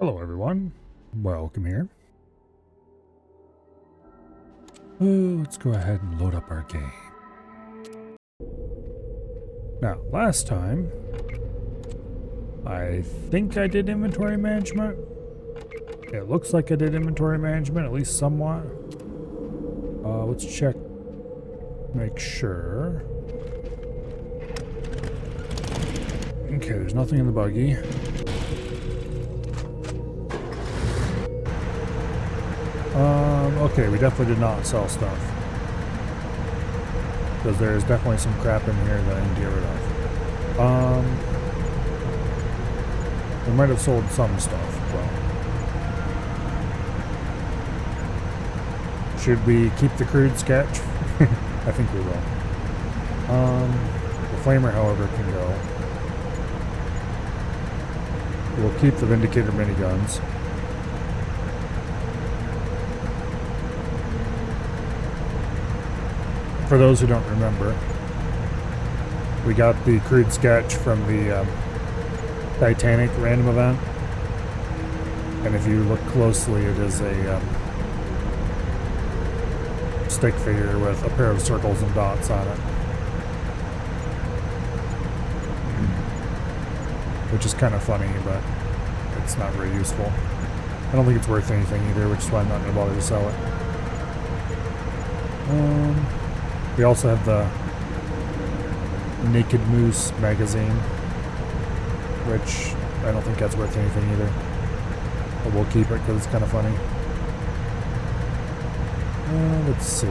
Hello everyone, welcome here. Let's go ahead and load up our game. Now, last time, I think I did inventory management. It looks like I did inventory management, at least somewhat. Let's check, make sure. Okay, there's nothing in the buggy. Okay, we definitely did not sell stuff. Because there's definitely some crap in here that I need to get rid of. We might have sold some stuff, well. Should we keep the crude sketch? I think we will. The flamer, however, can go. We'll keep the Vindicator miniguns. For those who don't remember, we got the crude sketch from the Titanic random event. And if you look closely, it is a stick figure with a pair of circles and dots on it. Which is kind of funny, but it's not very useful. I don't think it's worth anything either, which is why I'm not going to bother to sell it. We also have the Naked Moose magazine, which I don't think that's worth anything either. But we'll keep it because it's kind of funny. Let's see.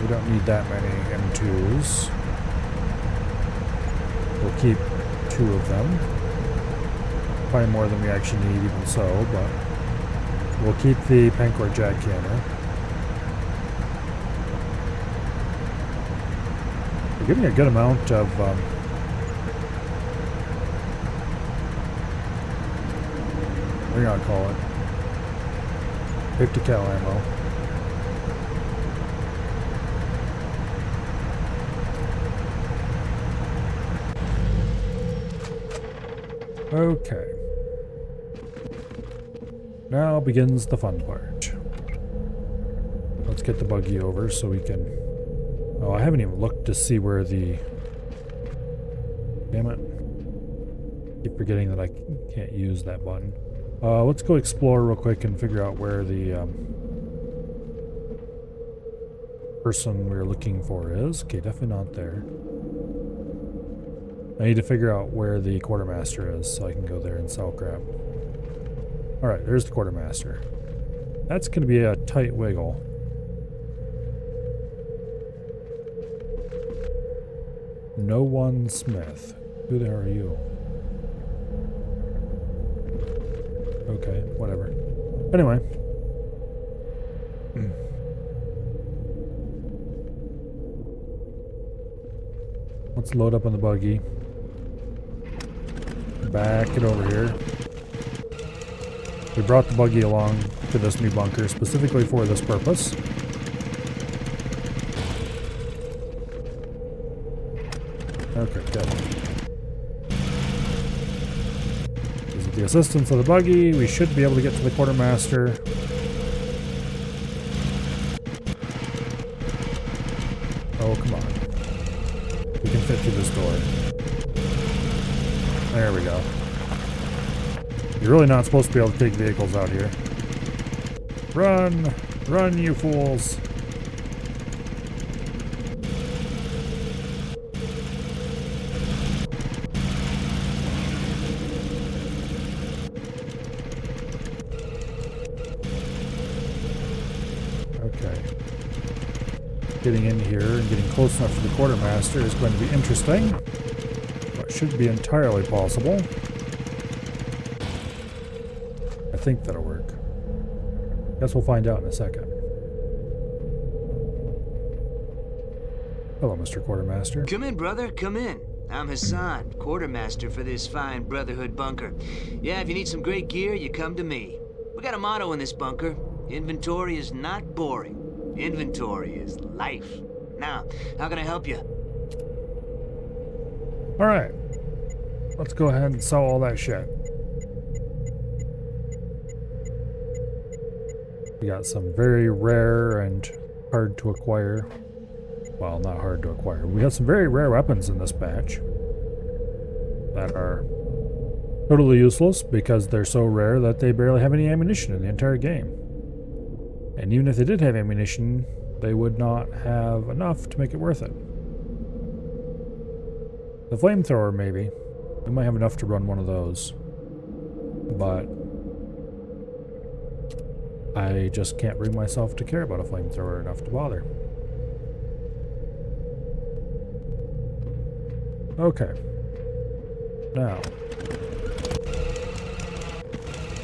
We don't need that many M2s. We'll keep 2 of them. Probably more than we actually need even so, but we'll keep the Pancor jackhammer. We're getting a good amount of what do you want to call it? 50 cal ammo. Okay. Now begins the fun part. Let's get the buggy over so we can... Oh, I haven't even looked to see where the... Damn it. Keep forgetting that I can't use that button. Let's go explore real quick and figure out where the person we're looking for is. Okay, definitely not there. I need to figure out where the quartermaster is so I can go there and sell crap. Alright, there's the quartermaster. That's going to be a tight wiggle. No one Smith. Who the hell are you? Okay, whatever. Anyway. Let's load up on the buggy. Back it over here. We brought the buggy along to this new bunker specifically for this purpose. Okay, good. With the assistance of the buggy, we should be able to get to the quartermaster. Oh, come on. We can fit through this door. There we go. You're really not supposed to be able to take vehicles out here. Run! Run, you fools! Okay. Getting in here and getting close enough to the quartermaster is going to be interesting. But should be entirely possible. I think that'll work. Guess we'll find out in a second. Hello, Mr. Quartermaster. Come in, brother, come in. I'm Hassan, quartermaster for this fine Brotherhood bunker. Yeah, if you need some great gear, you come to me. We got a motto in this bunker. Inventory is not boring. Inventory is life. Now, how can I help you? All right. let's go ahead and sell all that shit. We got some very rare and hard to acquire. Well, not hard to acquire. We got some very rare weapons in this batch that are totally useless because they're so rare that they barely have any ammunition in the entire game. And even if they did have ammunition, they would not have enough to make it worth it. The flamethrower, maybe. We might have enough to run one of those. But I just can't bring myself to care about a flamethrower enough to bother. Okay. Now,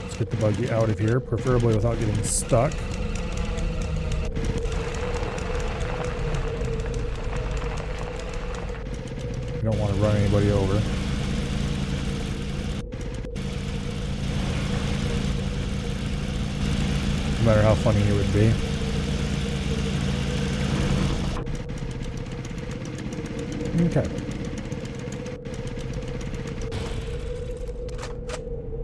let's get the buggy out of here, preferably without getting stuck. We don't want to run anybody over. No matter how funny it would be. Okay.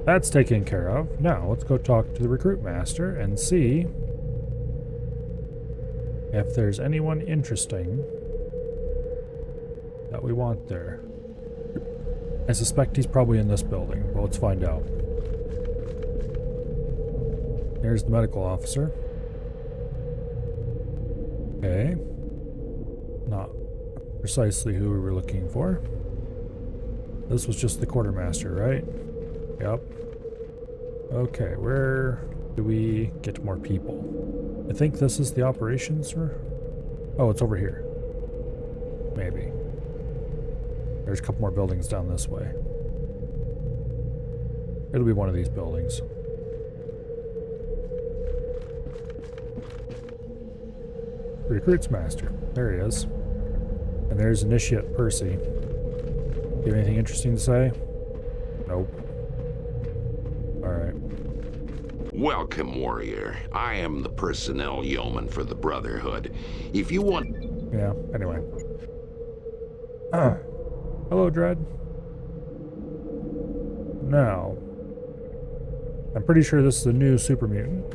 That's taken care of. Now, let's go talk to the recruit master and see if there's anyone interesting that we want there. I suspect he's probably in this building, but let's find out. There's the medical officer. Okay. Not precisely who we were looking for. This was just the quartermaster, right? Yep. Okay, where do we get more people? I think this is the operations room. Oh, it's over here. Maybe. There's a couple more buildings down this way. It'll be one of these buildings. Recruits master. There he is. And there's Initiate Percy. You have anything interesting to say? Nope. Alright. Welcome, warrior. I am the personnel yeoman for the Brotherhood. If you want... Yeah, anyway. Hello, Dread. Now, I'm pretty sure this is a new super mutant.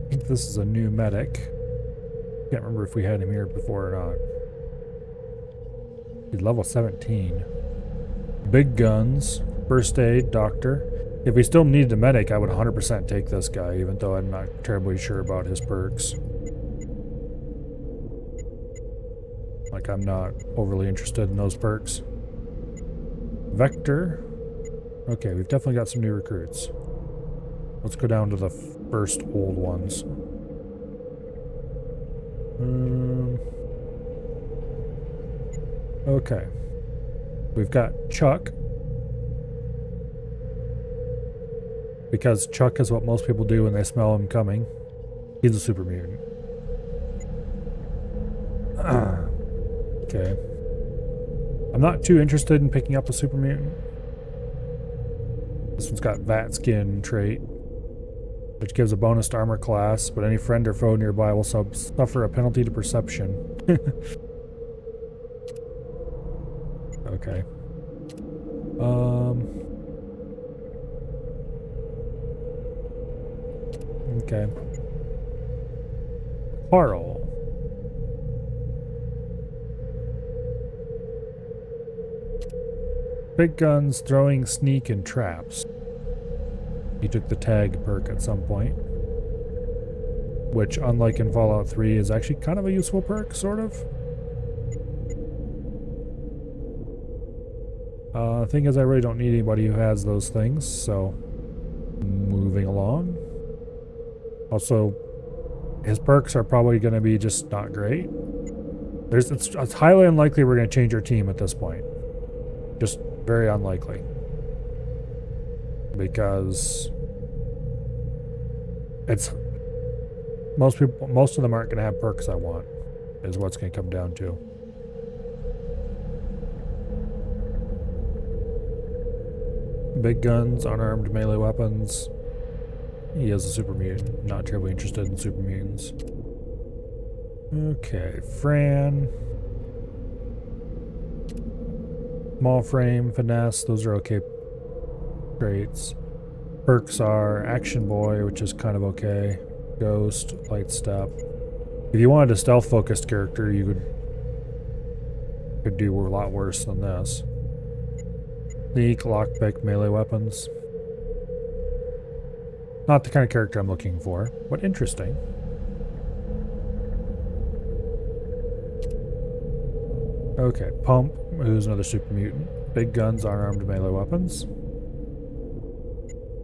I think this is a new medic. Can't remember if we had him here before or not. He's level 17. Big guns, first aid, doctor. If we still needed a medic, I would 100% take this guy, even though I'm not terribly sure about his perks. Like, I'm not overly interested in those perks. Vector. Okay, we've definitely got some new recruits. Let's go down to the first old ones. Okay. We've got Chuck. Because Chuck is what most people do when they smell him coming. He's a super mutant. Okay. I'm not too interested in picking up a super mutant. This one's got Vat Skin trait, which gives a bonus to armor class, but any friend or foe nearby will suffer a penalty to perception. Okay. Okay. Carl. Big guns, throwing, sneak, and traps. He took the tag perk at some point. Which, unlike in Fallout 3, is actually kind of a useful perk, sort of. Thing is, I really don't need anybody who has those things, so... Moving along. Also, his perks are probably going to be just not great. It's highly unlikely we're going to change our team at this point. Just very unlikely. Because... it's... Most of them aren't going to have perks I want, is what's going to come down to. Big guns, unarmed melee weapons. He is a super mutant. Not terribly interested in super mutants. Okay, Fran. Small frame, finesse, those are okay traits. Perks are Action Boy, which is kind of okay. Ghost, Light Step. If you wanted a stealth-focused character, you could do a lot worse than this. Sneak, lockpick, melee weapons. Not the kind of character I'm looking for, but interesting. Okay, Pump, who's another super mutant. Big guns, unarmed melee weapons.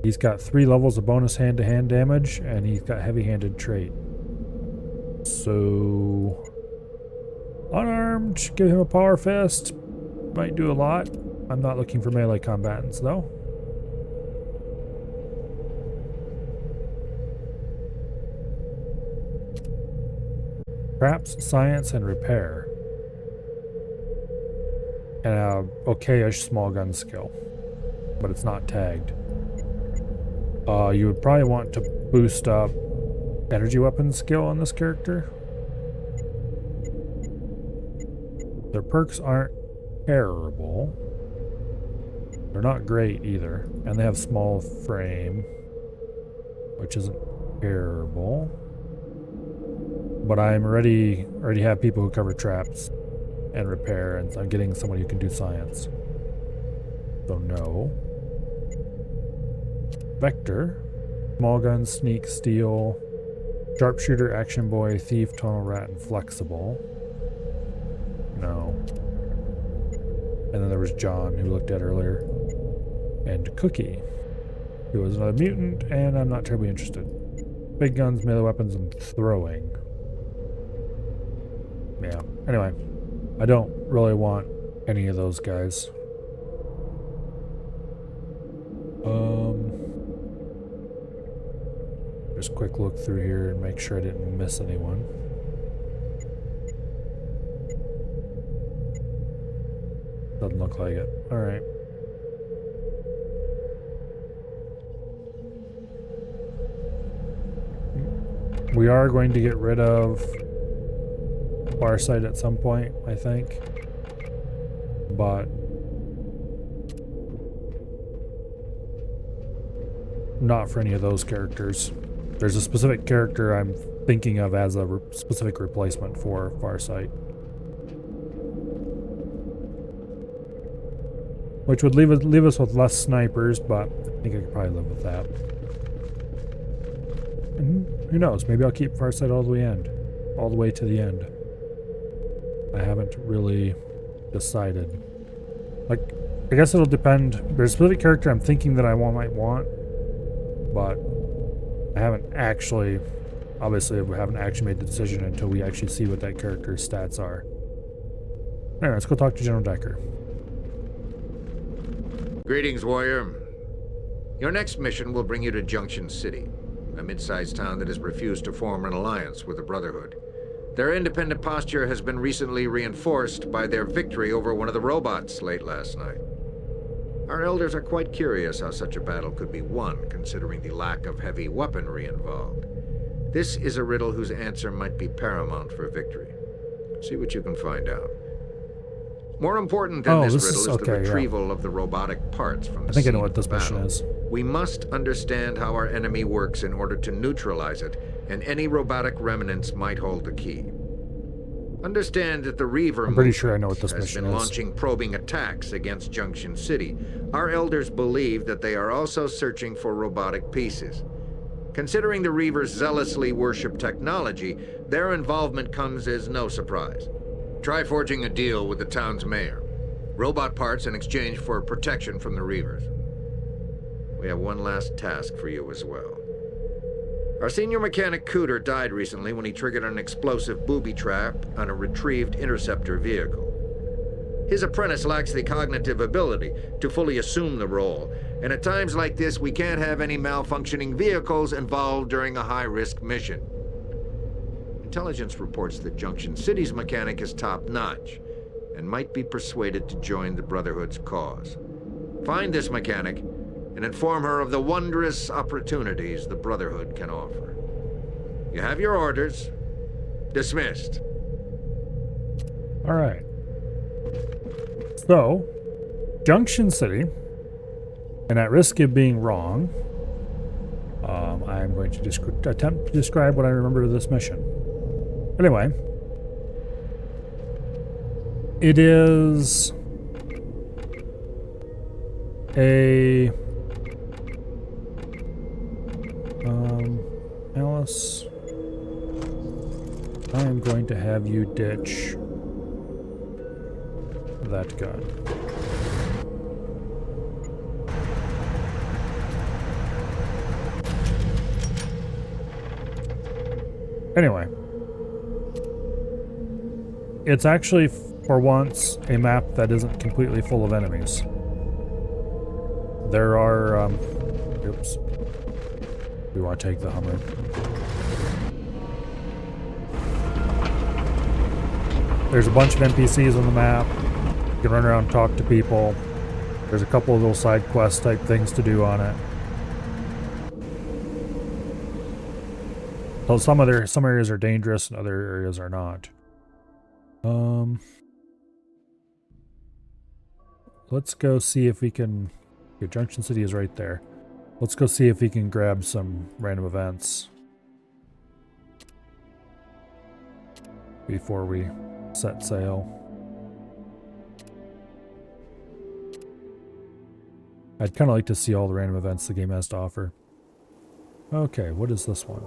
He's got 3 levels of bonus hand-to-hand damage, and he's got heavy-handed trait. So... unarmed, give him a power fist. Might do a lot. I'm not looking for melee combatants, though. Traps, science, and repair. And a okay-ish small gun skill. But it's not tagged. You would probably want to boost up energy weapon skill on this character. Their perks aren't terrible. They're not great either. And they have small frame, which isn't terrible. But I'm already have people who cover traps and repair, and I'm getting someone who can do science. So no. Vector, small gun, sneak, steal, sharpshooter, action boy, thief, tunnel rat, and flexible. No. And then there was John, who we looked at earlier, and Cookie, who was another mutant, and I'm not terribly interested. Big guns, melee weapons, and throwing. Yeah. Anyway, I don't really want any of those guys. Just quick look through here and make sure I didn't miss anyone. Doesn't look like it. Alright. We are going to get rid of Farsight at some point, I think. But not for any of those characters. There's a specific character I'm thinking of as a specific replacement for Farsight. Which would leave us with less snipers, but I think I could probably live with that. And who knows, maybe I'll keep Farsight all the way to the end. I haven't really decided. Like, I guess it'll depend. There's a specific character I'm thinking that I might want, but I haven't actually, obviously we haven't actually made the decision until we actually see what that character's stats are. Anyway, let's go talk to General Decker. Greetings, warrior. Your next mission will bring you to Junction City, a mid-sized town that has refused to form an alliance with the Brotherhood. Their independent posture has been recently reinforced by their victory over one of the robots late last night. Our elders are quite curious how such a battle could be won, considering the lack of heavy weaponry involved. This is a riddle whose answer might be paramount for victory. See what you can find out. More important than this riddle is the retrieval of the robotic parts from the I think I know scene what of this the mission battle. is. We must understand how our enemy works in order to neutralize it, and any robotic remnants might hold the key. Understand that the Reaver I'm pretty sure I know what this has mission been is. launching probing attacks against Junction City. Our elders believe that they are also searching for robotic pieces. Considering the Reavers zealously worship technology, their involvement comes as no surprise. Try forging a deal with the town's mayor. Robot parts in exchange for protection from the Reavers. We have one last task for you as well. Our senior mechanic Cooter died recently when he triggered an explosive booby trap on a retrieved interceptor vehicle. His apprentice lacks the cognitive ability to fully assume the role, and at times like this we can't have any malfunctioning vehicles involved during a high-risk mission. Intelligence reports that Junction City's mechanic is top-notch and might be persuaded to join the Brotherhood's cause. Find this mechanic and inform her of the wondrous opportunities the Brotherhood can offer. You have your orders. Dismissed. Alright. So, Junction City, and at risk of being wrong, I'm going to attempt to describe what I remember of this mission. Anyway, it is a Alice, I am going to have you ditch that gun. Anyway, it's actually, for once, a map that isn't completely full of enemies. There are, oops. We want to take the Hummer. There's a bunch of NPCs on the map. You can run around and talk to people. There's a couple of little side quest type things to do on it. So some areas are dangerous and other areas are not. Let's go see if we can... Okay, Junction City is right there. Let's go see if we can grab some random events before we set sail. I'd kind of like to see all the random events the game has to offer. Okay, what is this one?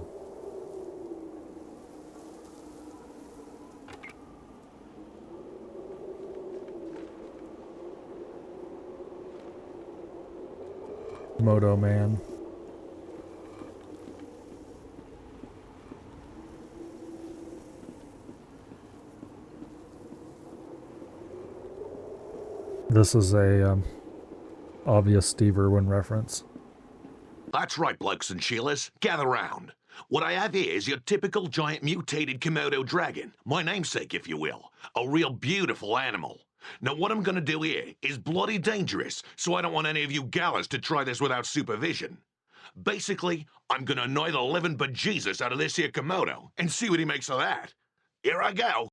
Moto Man. This is a obvious Steve Irwin reference. That's right, blokes and Sheilas. Gather round. What I have here is your typical giant mutated Komodo dragon. My namesake, if you will. A real beautiful animal. Now, what I'm gonna do here is bloody dangerous, so I don't want any of you gallas to try this without supervision. Basically, I'm gonna annoy the living bejesus out of this here Komodo and see what he makes of that. Here I go.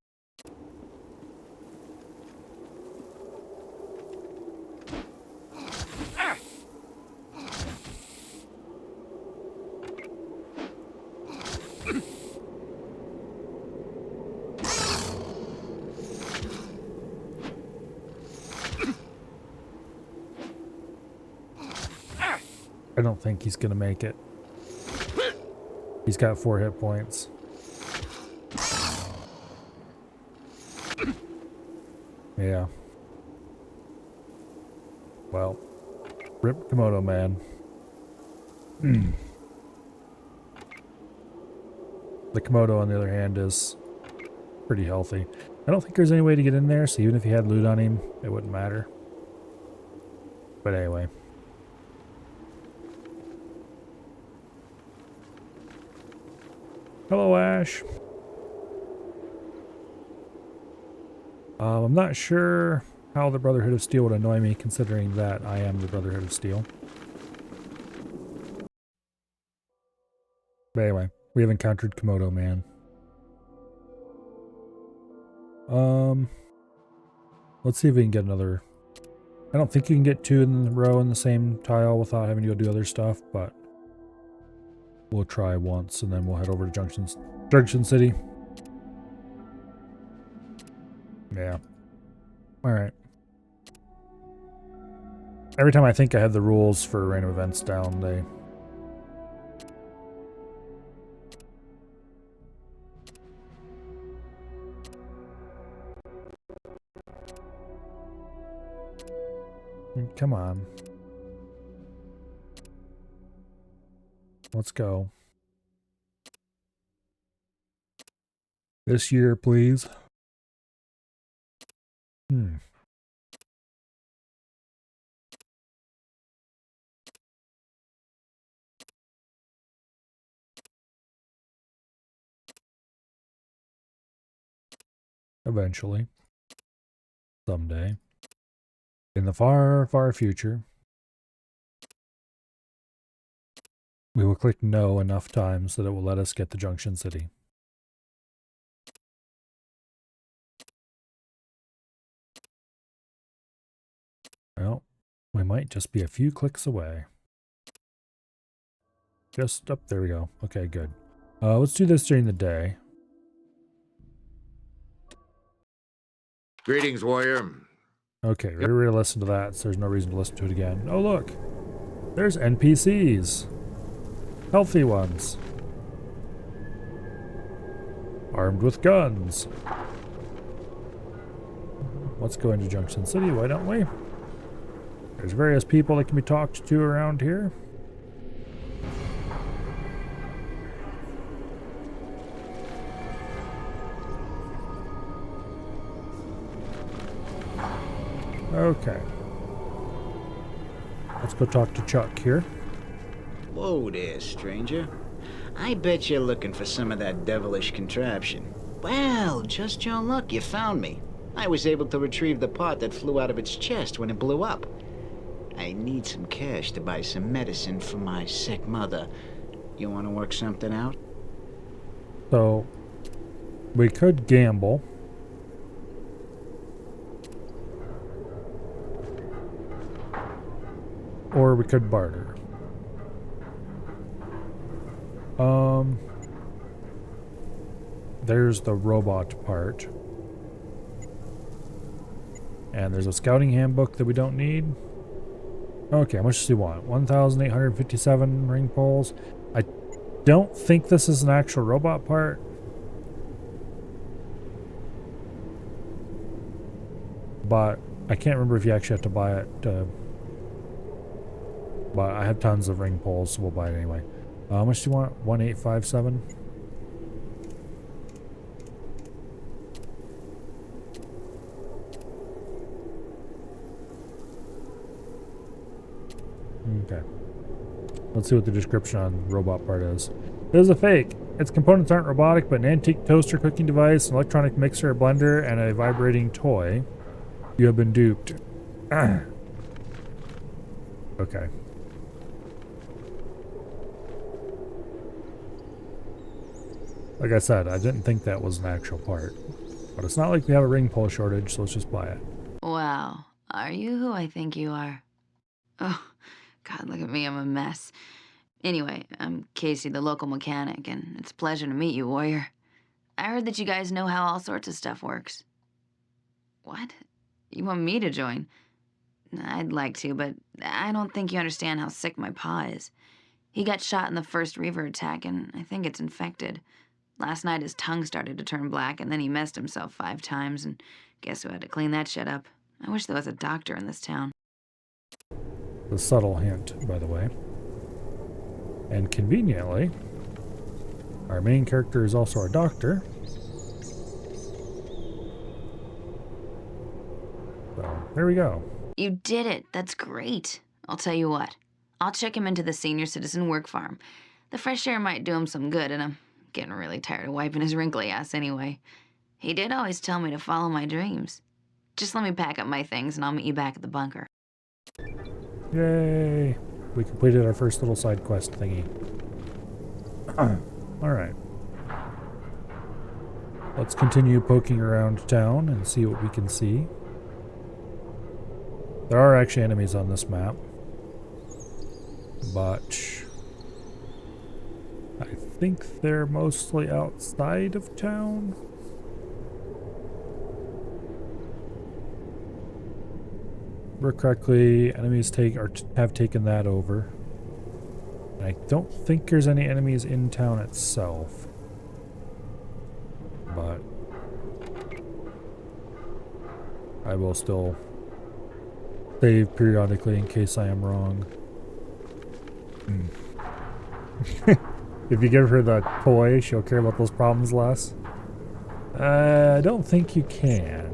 I don't think he's gonna make it. He's got 4 hit points. Yeah. Well, rip Komodo Man. The Komodo, on the other hand, is pretty healthy. I don't think there's any way to get in there, so even if you had loot on him, it wouldn't matter. But anyway. Hello, Ash. I'm not sure how the Brotherhood of Steel would annoy me, considering that I am the Brotherhood of Steel. But anyway, we have encountered Komodo Man. Let's see if we can get another... I don't think you can get 2 in a row in the same tile without having to go do other stuff, but... we'll try once, and then we'll head over to Junction City. Yeah. Alright. Every time I think I have the rules for random events down, they... Come on. Let's go. This year, please. Eventually. Someday. In the far, far future. We will click no enough times that it will let us get to Junction City. Well, We might just be a few clicks away. Just up, there we go. Okay, good. Let's do this during the day. Greetings, warrior. Okay, we already listened to that, so there's no reason to listen to it again. Oh, look. There's NPCs. Healthy ones. Armed with guns. Let's go into Junction City, why don't we? There's various people that can be talked to around here. Okay. Let's go talk to Chuck here. Whoa there, stranger. I bet you're looking for some of that devilish contraption. Well, just your luck, you found me. I was able to retrieve the part that flew out of its chest when it blew up. I need some cash to buy some medicine for my sick mother. You want to work something out? So, we could gamble. Or we could barter. There's the robot part. And there's a scouting handbook that we don't need. Okay, how much do you want? 1,857 ring poles. I don't think this is an actual robot part. But I can't remember if you actually have to buy it. But I have tons of ring poles, so we'll buy it anyway. How much do you want? 1,857? Okay. Let's see what the description on the robot part is. It is a fake. Its components aren't robotic, but an antique toaster, cooking device, an electronic mixer, a blender, and a vibrating toy. You have been duped. Okay. Like I said, I didn't think that was an actual part. But it's not like we have a ring pole shortage, so let's just buy it. Wow. Are you who I think you are? Oh, God, look at me. I'm a mess. Anyway, I'm Casey, the local mechanic, and it's a pleasure to meet you, warrior. I heard that you guys know how all sorts of stuff works. What? You want me to join? I'd like to, but I don't think you understand how sick my pa is. He got shot in the first Reaver attack, and I think it's infected. Last night his tongue started to turn black, and then he messed himself 5 times, and guess who had to clean that shit up? I wish there was a doctor in this town. The subtle hint, by the way. And conveniently, our main character is also our doctor. So, there we go. You did it. That's great. I'll tell you what. I'll check him into the senior citizen work farm. The fresh air might do him some good, and I'm getting really tired of wiping his wrinkly ass anyway. He did always tell me to follow my dreams. Just let me pack up my things, and I'll meet you back at the bunker. Yay! We completed our first little side quest thingy. Alright. Let's continue poking around town and see what we can see. There are actually enemies on this map. But I think they're mostly outside of town. Remember correctly, enemies have taken that over. And I don't think there's any enemies in town itself. But I will still save periodically in case I am wrong. If you give her the toy, she'll care about those problems less. I don't think you can.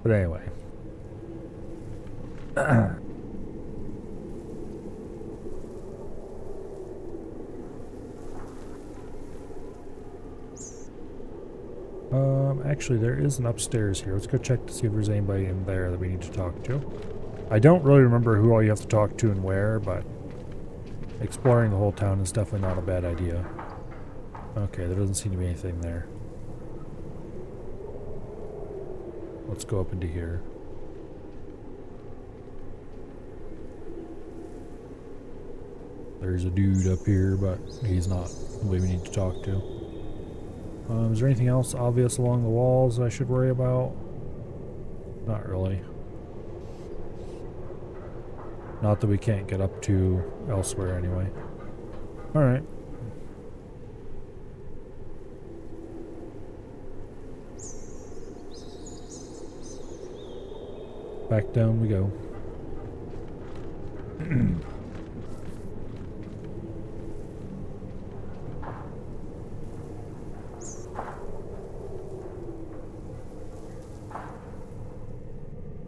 But anyway. Actually, there is an upstairs here. Let's go check to see if there's anybody in there that we need to talk to. I don't really remember who all you have to talk to and where, but exploring the whole town is definitely not a bad idea. Okay, there doesn't seem to be anything there. let's go up into here. There's a dude up here, but he's not who we need to talk to. Is there anything else obvious along the walls I should worry about? Not really. Not that we can't get up to elsewhere anyway. Alright. Back down we go.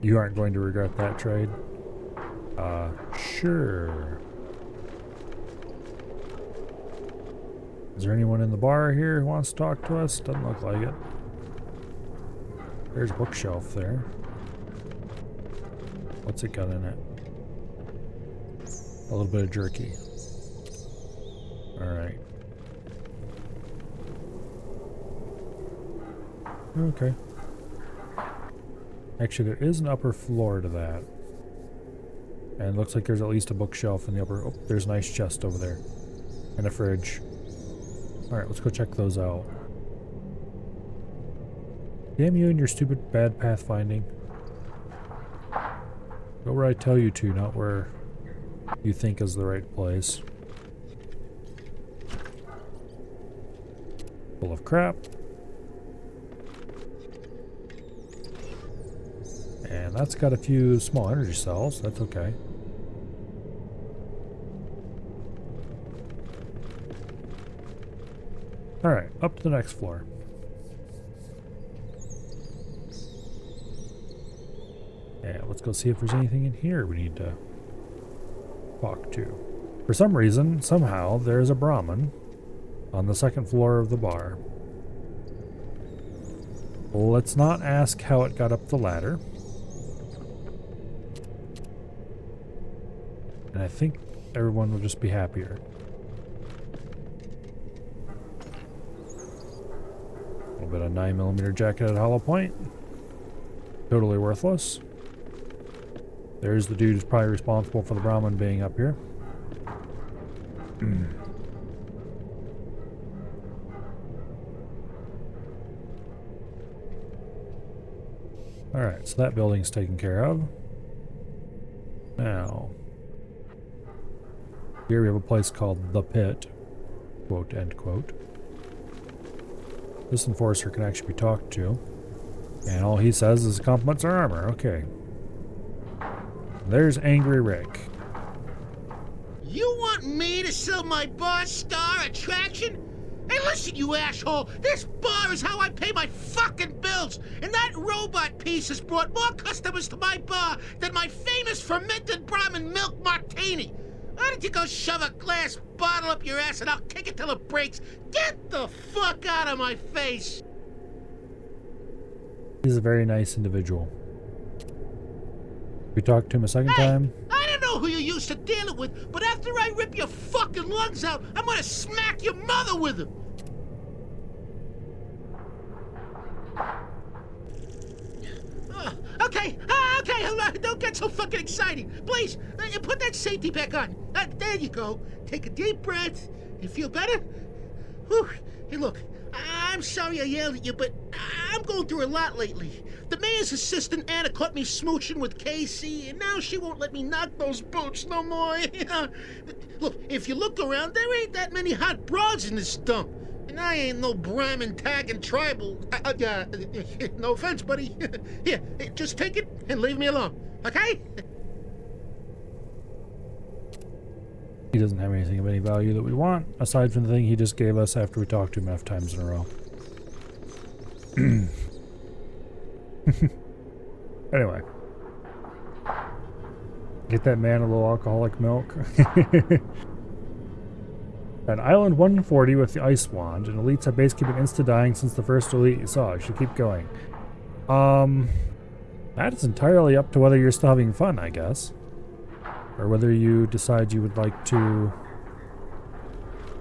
You aren't going to regret that trade? Sure. Is there anyone in the bar here who wants to talk to us? Doesn't look like it. There's a bookshelf there. What's it got in it? A little bit of jerky. Alright. Okay. Actually, there is an upper floor to that. And it looks like there's at least a bookshelf in the upper... Oh, there's a nice chest over there. And a fridge. Alright, let's go check those out. Damn you and your stupid bad pathfinding. Go where I tell you to, not where you think is the right place. Full of crap. And that's got a few small energy cells. That's okay. Alright, up to the next floor. Yeah, let's go see if there's anything in here we need to talk to. For some reason, somehow, there's a Brahmin on the second floor of the bar. Let's not ask how it got up the ladder. And I think everyone will just be happier. A little bit of 9mm jacket at hollow point. Totally worthless. There's the dude who's probably responsible for the Brahmin being up here. Alright, so that building's taken care of. Now, here we have a place called The Pit, quote, end quote. This enforcer can actually be talked to, and all he says is compliments our armor. Okay. There's Angry Rick. You want me to sell my bar star attraction? Hey, listen, you asshole! This bar is how I pay my fucking bills! And that robot piece has brought more customers to my bar than my famous fermented Brahmin milk martini! Why don't you go shove a glass bottle up your ass and I'll kick it till it breaks? Get the fuck out of my face! He's a very nice individual. We talked to him a second time. I don't know who you used to deal it with, but after I rip your fucking lungs out, I'm gonna smack your mother with them! Okay, don't get so fucking exciting. Please, put that safety pack on. There you go. Take a deep breath. You feel better? Whew. Hey, look, I'm sorry I yelled at you, but I'm going through a lot lately. The mayor's assistant, Anna, caught me smooching with Casey, and now she won't let me knock those boots no more. Look, if you look around, there ain't that many hot broads in this dump. And I ain't no Brahmin tagging tribal. No offense, buddy. Here, just take it and leave me alone, okay? He doesn't have anything of any value that we want, aside from the thing he just gave us after we talked to him enough times in a row. Anyway. Get that man a little alcoholic milk. At Island 140 with the Ice Wand, and elites have basically been insta-dying since the first elite you saw. You should keep going. That is entirely up to whether you're still having fun, I guess. Or whether you decide you would like to...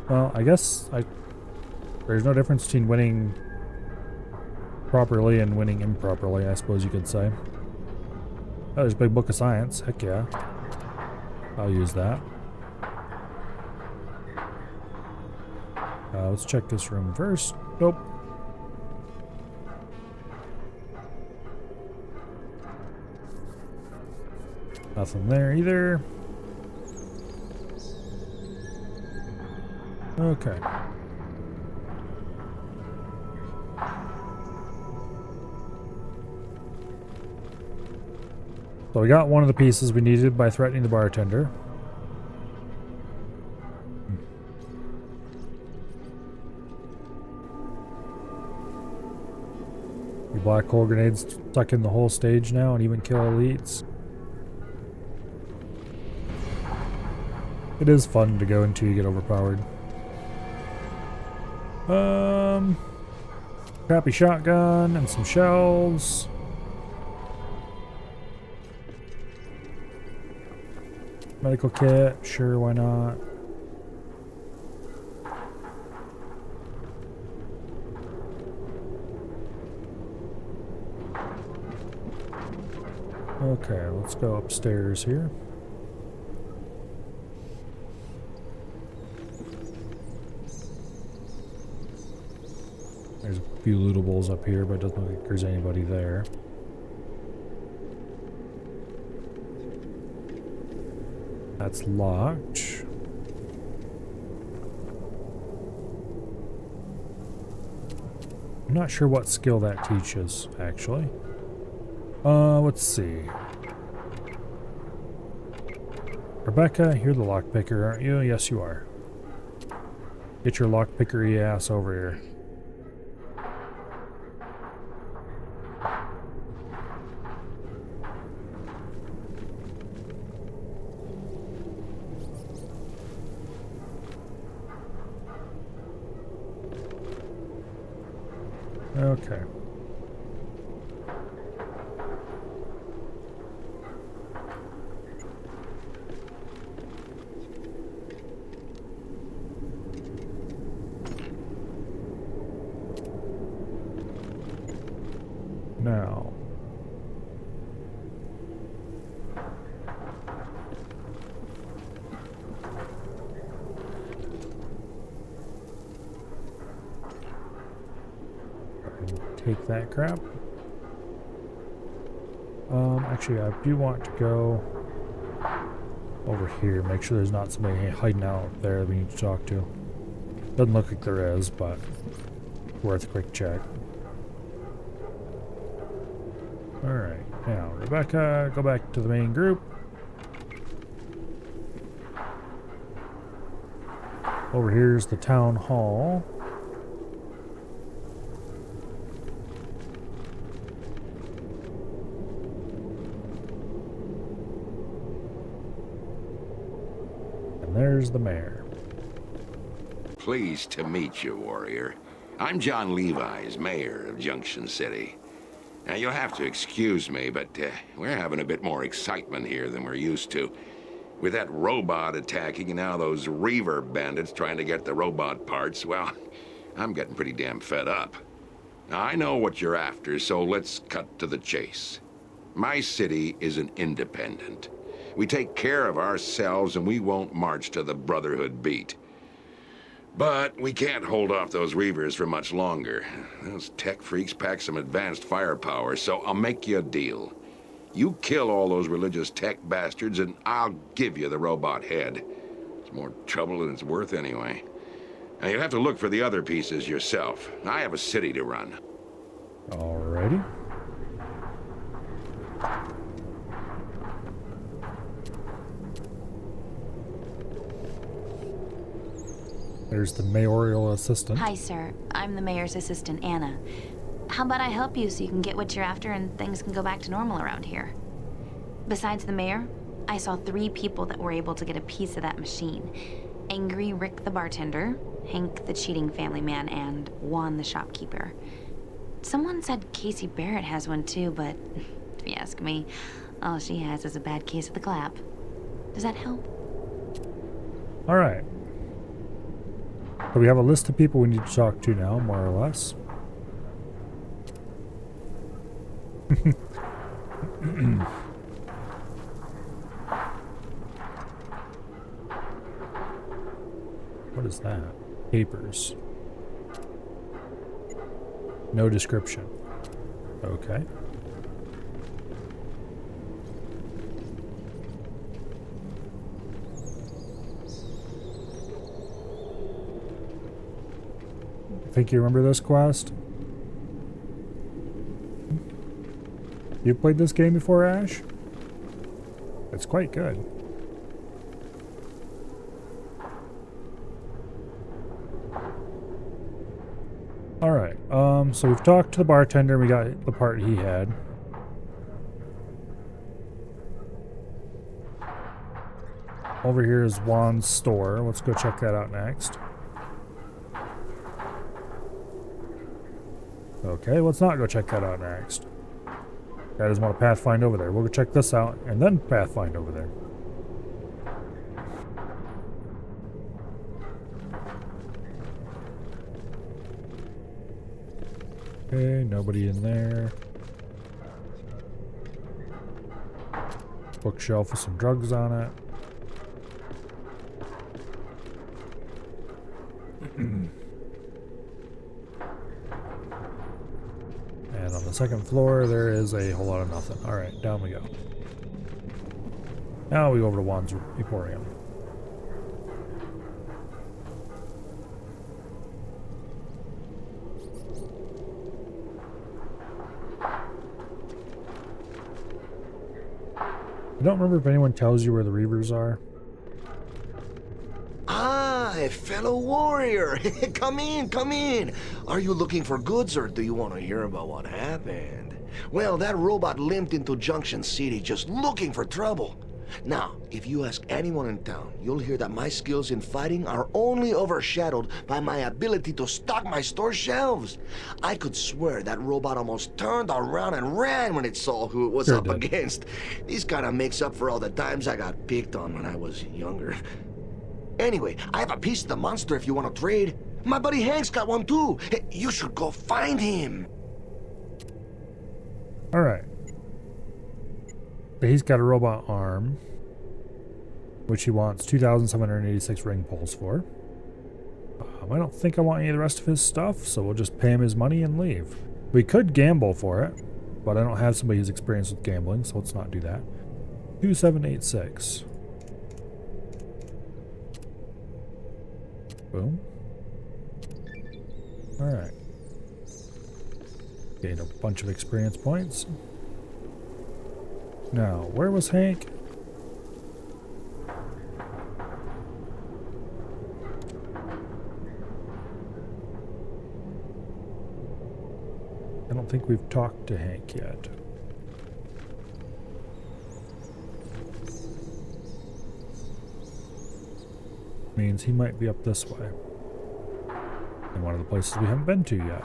Well, I guess there's no difference between winning properly and winning improperly, I suppose you could say. Oh, there's a big book of science. Heck yeah. I'll use that. Let's check this room first. Nope. Nothing there either. Okay. So we got one of the pieces we needed by threatening the bartender. The black hole grenades stuck in the whole stage now and even kill elites. It is fun to go until you get overpowered. Crappy shotgun and some shells. Medical kit, sure, why not? Okay, let's go upstairs here. There's a few lootables up here, but it doesn't look like there's anybody there. That's locked. I'm not sure what skill that teaches, actually. Let's see. Rebecca, you're the lockpicker, aren't you? Yes, you are. Get your lockpickery ass over here. Okay. Now. Take that crap. Actually, I do want to go over here. Make sure there's not somebody hiding out there that we need to talk to. Doesn't look like there is, but worth a quick check. Alright, now Rebecca, go back to the main group. Over here's the town hall. And there's the mayor. Pleased to meet you, warrior. I'm John Levi's, mayor of Junction City. Now, you'll have to excuse me, but we're having a bit more excitement here than we're used to. With that robot attacking and now those Reaver bandits trying to get the robot parts, well, I'm getting pretty damn fed up. Now, I know what you're after, so let's cut to the chase. My city is an independent. We take care of ourselves and we won't march to the Brotherhood beat. But we can't hold off those Reavers for much longer. Those tech freaks pack some advanced firepower, so I'll make you a deal. You kill all those religious tech bastards and I'll give you the robot head. It's more trouble than it's worth anyway. Now you'll have to look for the other pieces yourself. I have a city to run. Alrighty. There's the mayoral assistant. Hi, sir. I'm the mayor's assistant, Anna. How about I help you so you can get what you're after and things can go back to normal around here? Besides the mayor, I saw 3 people that were able to get a piece of that machine. Angry Rick the bartender, Hank the cheating family man, and Juan the shopkeeper. Someone said Casey Barrett has one too, but if you ask me, all she has is a bad case of the clap. Does that help? Alright. So we have a list of people we need to talk to now, more or less. What is that? Papers. No description. Okay. Think you remember this quest? You played this game before, Ash? It's quite good. Alright, so we've talked to the bartender, we got the part he had. Over here is Juan's store. Let's go check that out next. Okay, let's not go check that out next. Guy doesn't want to pathfind over there. We'll go check this out and then pathfind over there. Okay, nobody in there. Bookshelf with some drugs on it. And on the second floor, there is a whole lot of nothing. Alright, down we go. Now we go over to Juan's Emporium. I don't remember if anyone tells you where the Reavers are. Ah, a fellow warrior. Come in, come in. Are you looking for goods or do you want to hear about what happened? Well, that robot limped into Junction City just looking for trouble. Now, if you ask anyone in town, you'll hear that my skills in fighting are only overshadowed by my ability to stock my store shelves. I could swear that robot almost turned around and ran when it saw who it was up against. This kind of makes up for all the times I got picked on when I was younger. Anyway, I have a piece of the monster if you want to trade. My buddy Hank's got one too. Hey, you should go find him. Alright. He's got a robot arm, which he wants 2,786 ring pulls for. I don't think I want any of the rest of his stuff, so we'll just pay him his money and leave. We could gamble for it, but I don't have somebody who's experienced with gambling, so let's not do that. 2,786. Boom. Alright. Gained a bunch of experience points. Now, where was Hank? I don't think we've talked to Hank yet. Means he might be up this way. In one of the places we haven't been to yet.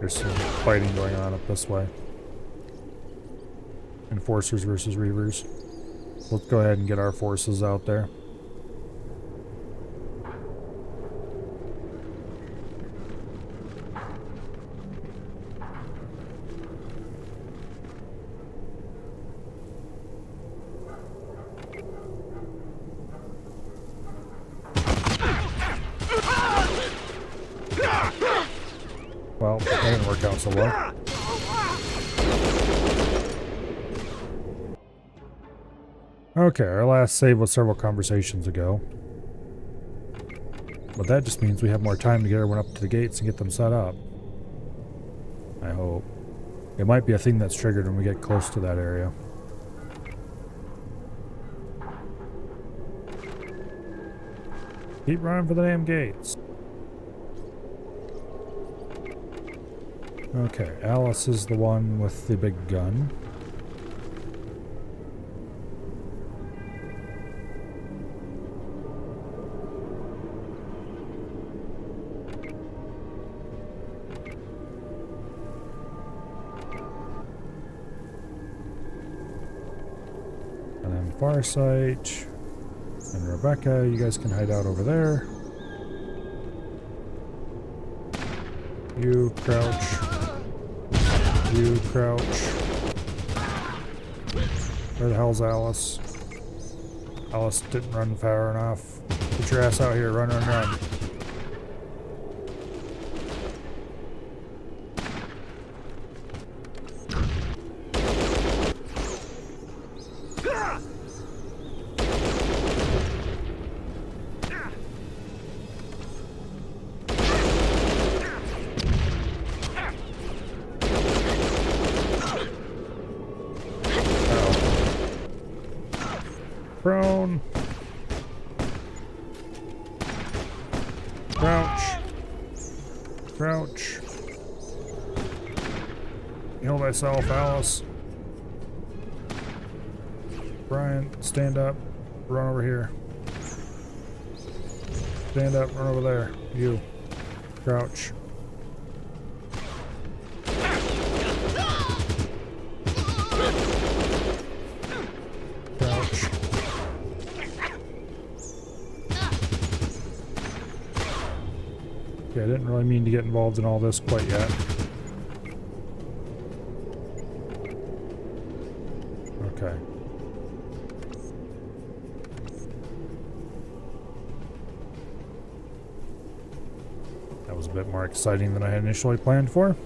There's some fighting going on up this way. Enforcers versus Reavers. Let's go ahead and get our forces out there. Well, that didn't work out so well. Okay, our last save was several conversations ago. But that just means we have more time to get everyone up to the gates and get them set up. I hope. It might be a thing that's triggered when we get close to that area. Keep running for the damn gates. Okay, Alice is the one with the big gun. And Farsight and Rebecca, you guys can hide out over there. You crouch. You crouch. Where the hell's Alice? Alice didn't run far enough. Get your ass out here. Run, run, run. Prone. Crouch. Crouch. Heal thyself, Alice. Brian, stand up. Run over here. Stand up, run over there. You. Crouch. Crouch. Okay, I didn't really mean to get involved in all this quite yet. Okay. That was a bit more exciting than I had initially planned for.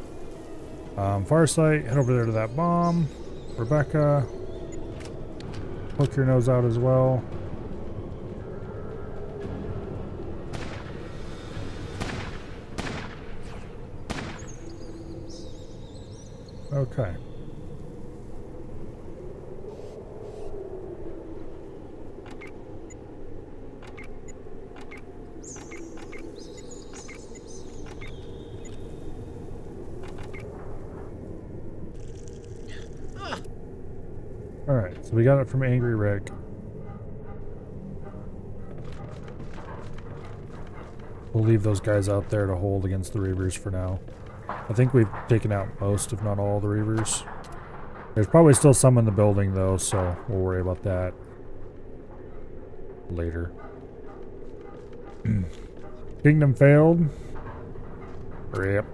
Farsight, head over there to that bomb. Rebecca, poke your nose out as well. Okay. Alright, so we got it from Angry Rick. We'll leave those guys out there to hold against the Reavers for now. I think we've taken out most, if not all, the Reavers. There's probably still some in the building, though, so we'll worry about that later. Kingdom failed. Rip.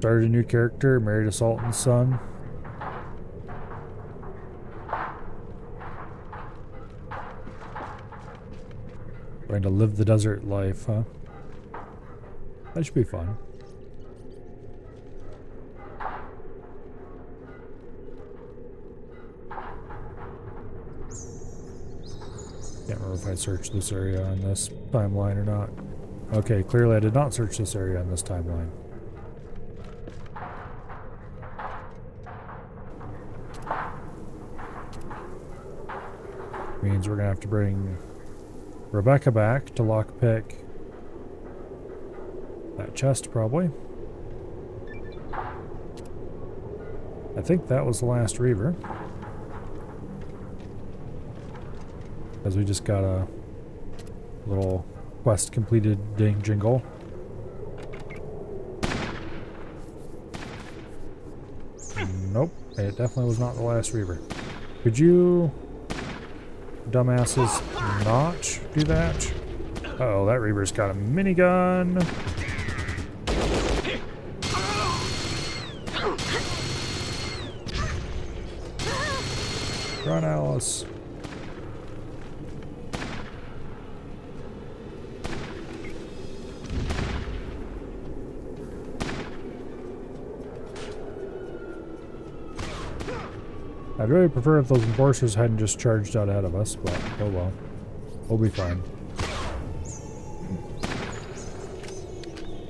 Started a new character, married a Sultan's son. Going to live the desert life, huh? That should be fun. Can't remember if I searched this area on this timeline or not. Okay, clearly I did not search this area on this timeline. Means we're gonna have to bring Rebecca back to lockpick that chest, probably. I think that was the last Reaver. As we just got a little quest completed ding jingle. Nope, it definitely was not the last Reaver. Could you, dumbasses, not do that? Uh-oh, that Reaver's got a minigun. Run, Alice. I'd really prefer if those enforcers hadn't just charged out ahead of us, but oh well. We'll be fine.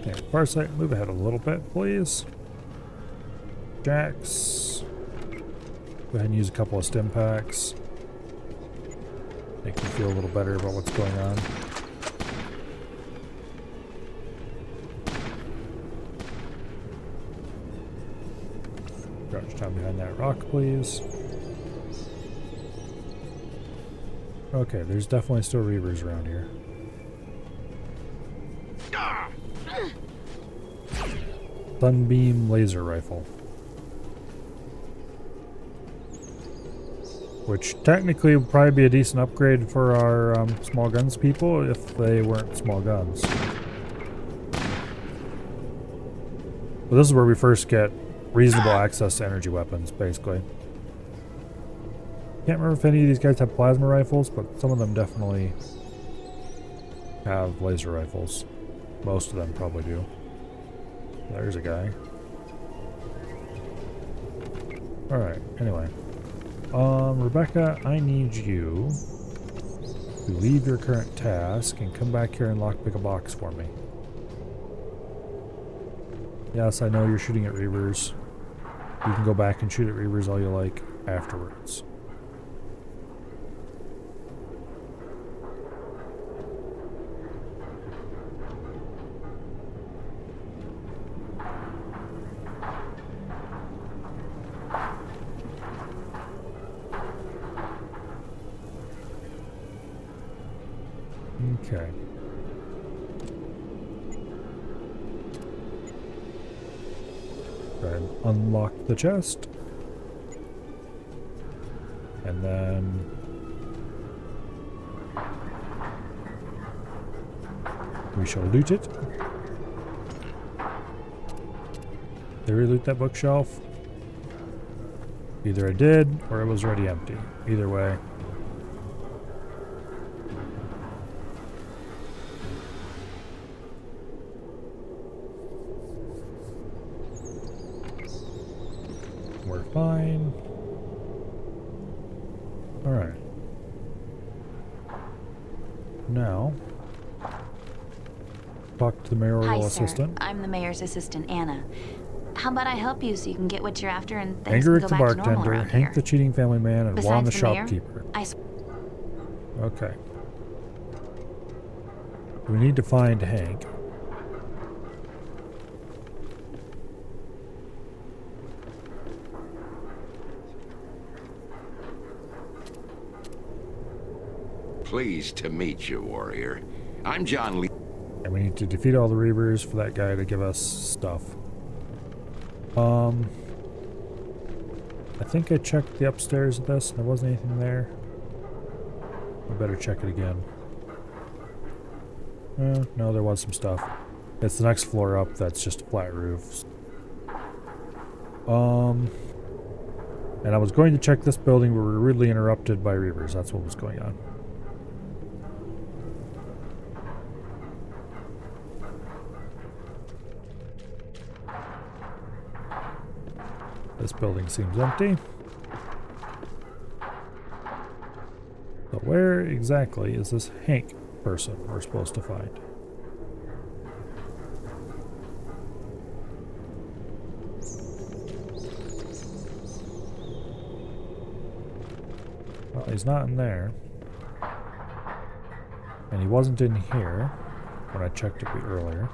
Okay, Farsight, move ahead a little bit, please. Jax. Go ahead and use a couple of stim packs. Make me feel a little better about what's going on. Crouch down behind that rock, please. Okay, there's definitely still Reavers around here. Sunbeam laser rifle. Which technically would probably be a decent upgrade for our small guns people if they weren't small guns. But this is where we first get reasonable access to energy weapons, basically. Can't remember if any of these guys have plasma rifles, but some of them definitely have laser rifles. Most of them probably do. There's a guy. Alright, anyway. Rebecca, I need you to leave your current task and come back here and lockpick a box for me. Yes, I know you're shooting at Reavers. You can go back and shoot at Reavers all you like afterwards. Okay. Go ahead and unlock the chest. And then we shall loot it. Did we loot that bookshelf? Either I did or it was already empty. Either way. We're fine. Alright. Now, talk to the mayoral Hi, assistant. Sir. I'm the mayor's assistant, Anna. How about I help you so you can get what you're after and things Angeric can the go back to normal bartender, around Hank here? the cheating family man, and Juan Besides the the mayor, shopkeeper. I Okay. We need to find Hank. Pleased to meet you, warrior. I'm John Lee. And we need to defeat all the Reavers for that guy to give us stuff. I think I checked the upstairs of this and there wasn't anything there. I better check it again. No, there was some stuff. It's the next floor up that's just a flat roof. And I was going to check this building, but we were rudely interrupted by Reavers. That's what was going on. This building seems empty. So where exactly is this Hank person we're supposed to find? Well, he's not in there. And he wasn't in here when I checked it earlier.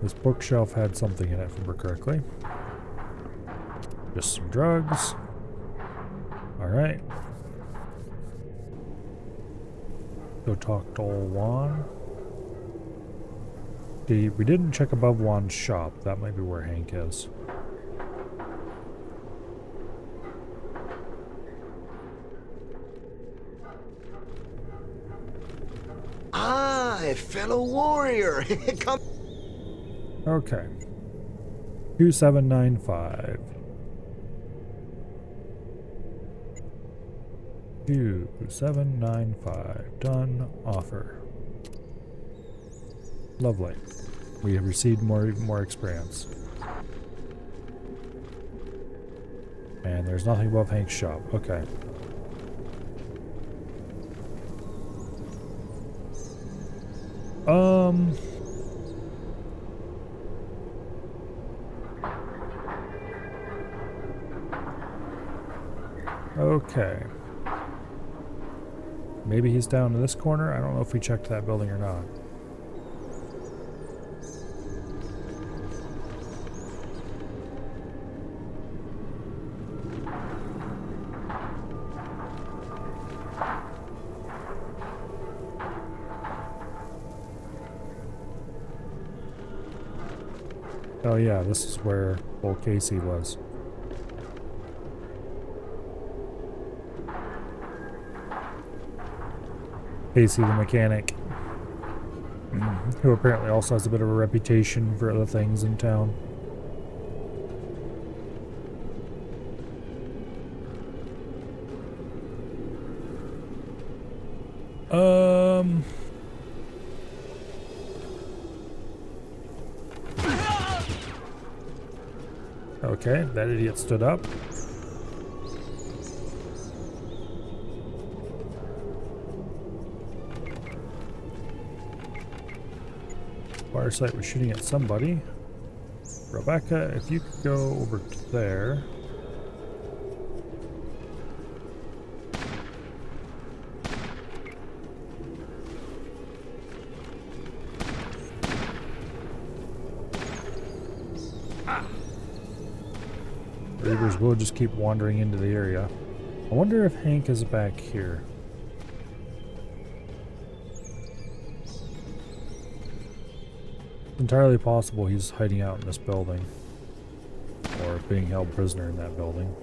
This bookshelf had something in it, if I remember correctly. Just some drugs. Alright. Go talk to old Juan. See, we didn't check above Juan's shop. That might be where Hank is. Ah, a fellow warrior. Come. Okay. 2795. 2795. Done. Offer. Lovely. We have received more experience. And there's nothing above Hank's shop. Okay. Okay. Maybe he's down in this corner. I don't know if we checked that building or not. Oh yeah, this is where old Casey was. Casey the mechanic, who apparently also has a bit of a reputation for other things in town. Okay, that idiot stood up. Fire site was shooting at somebody. Rebecca, if you could go over to there. Reavers will just keep wandering into the area. I wonder if Hank is back here. Entirely possible he's hiding out in this building. Or being held prisoner in that building.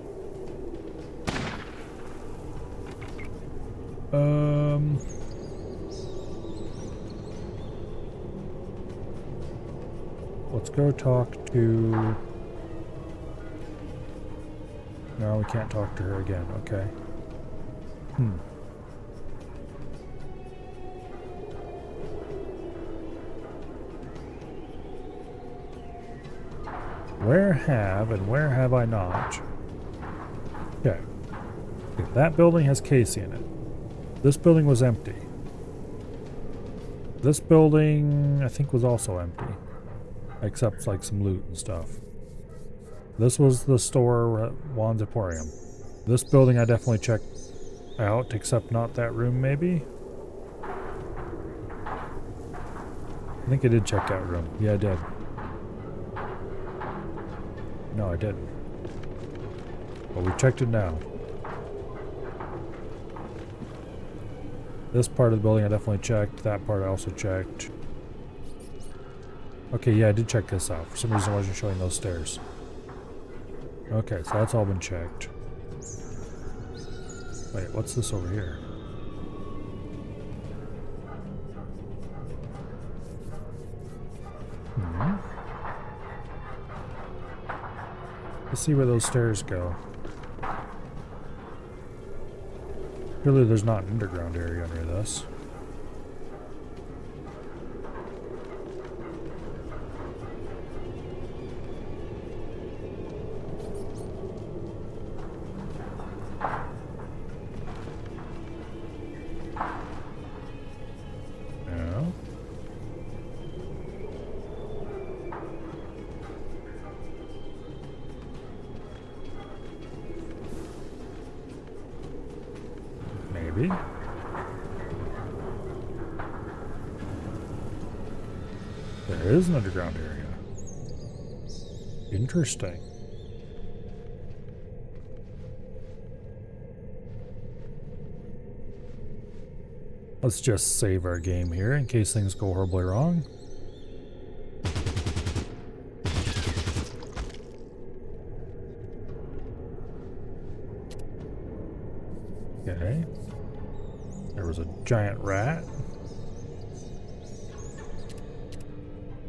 Let's go talk to... No, we can't talk to her again. Okay. Where have I not? Okay. That building has Casey in it. This building was empty. This building, I think, was also empty. Except, like, some loot and stuff. This was the store at Juan's Emporium. This building I definitely checked out, except not that room, maybe? I think I did check that room. Yeah, I did. No, I didn't. But we checked it now. This part of the building I definitely checked. That part I also checked. Okay, yeah, I did check this out. For some reason I wasn't showing those stairs. Okay, so that's all been checked. Wait, what's this over here? Let's see where those stairs go. Clearly there's not an underground area under this. No. Maybe. There is an underground area. Interesting. Let's just save our game here in case things go horribly wrong. Okay. There was a giant rat.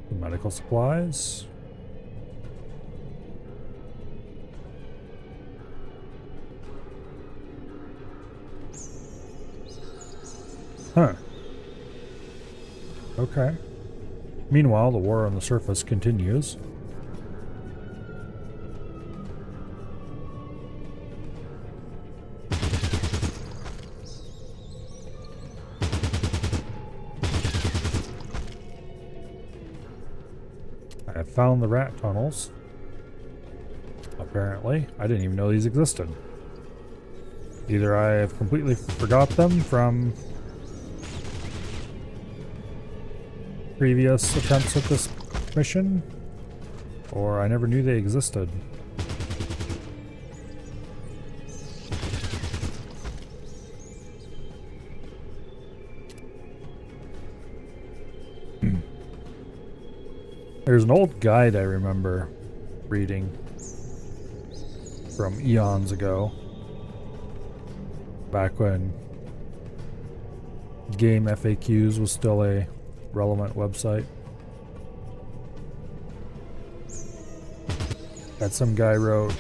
Some medical supplies. Huh. Okay. Meanwhile, the war on the surface continues. I have found the rat tunnels. Apparently. I didn't even know these existed. Either I have completely forgot them from previous attempts at this mission, or I never knew they existed. There's an old guide I remember reading from eons ago, back when Game FAQs was still a relevant website. That some guy wrote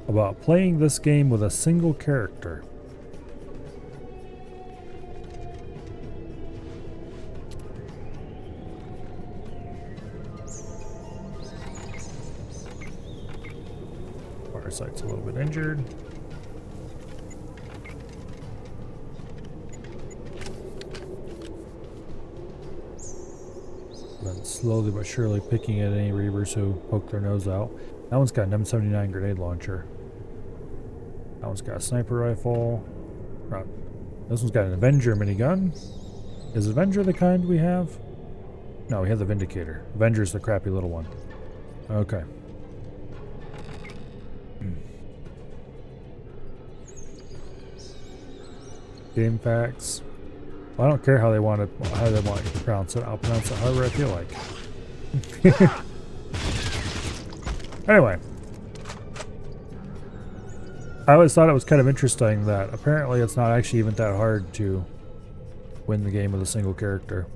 about playing this game with a single character. Site's a little bit injured. Then slowly but surely picking at any Reavers who poke their nose out. That one's got an M79 grenade launcher. That one's got a sniper rifle. Right. This one's got an Avenger minigun. Is Avenger the kind we have? No, we have the Vindicator. Avenger's the crappy little one. Okay. Game facts. Well, I don't care how they want to pronounce it. I'll pronounce it however I feel like. Anyway, I always thought it was kind of interesting that apparently it's not actually even that hard to win the game with a single character.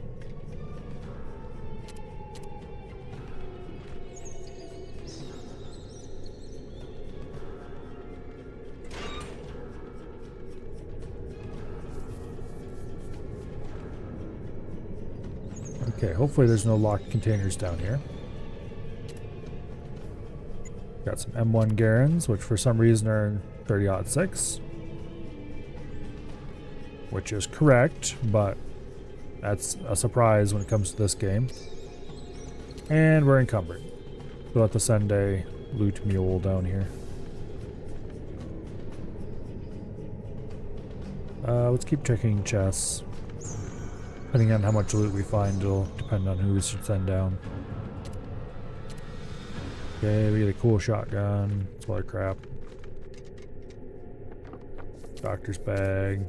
Okay, hopefully there's no locked containers down here. Got some M1 Garens, which for some reason are in 30-06. Which is correct, but that's a surprise when it comes to this game. And we're encumbered. We'll have to send a loot mule down here. Let's keep checking chests. Depending on how much loot we find, it'll depend on who we should send down. Okay, we get a cool shotgun. Some other crap. Doctor's bag.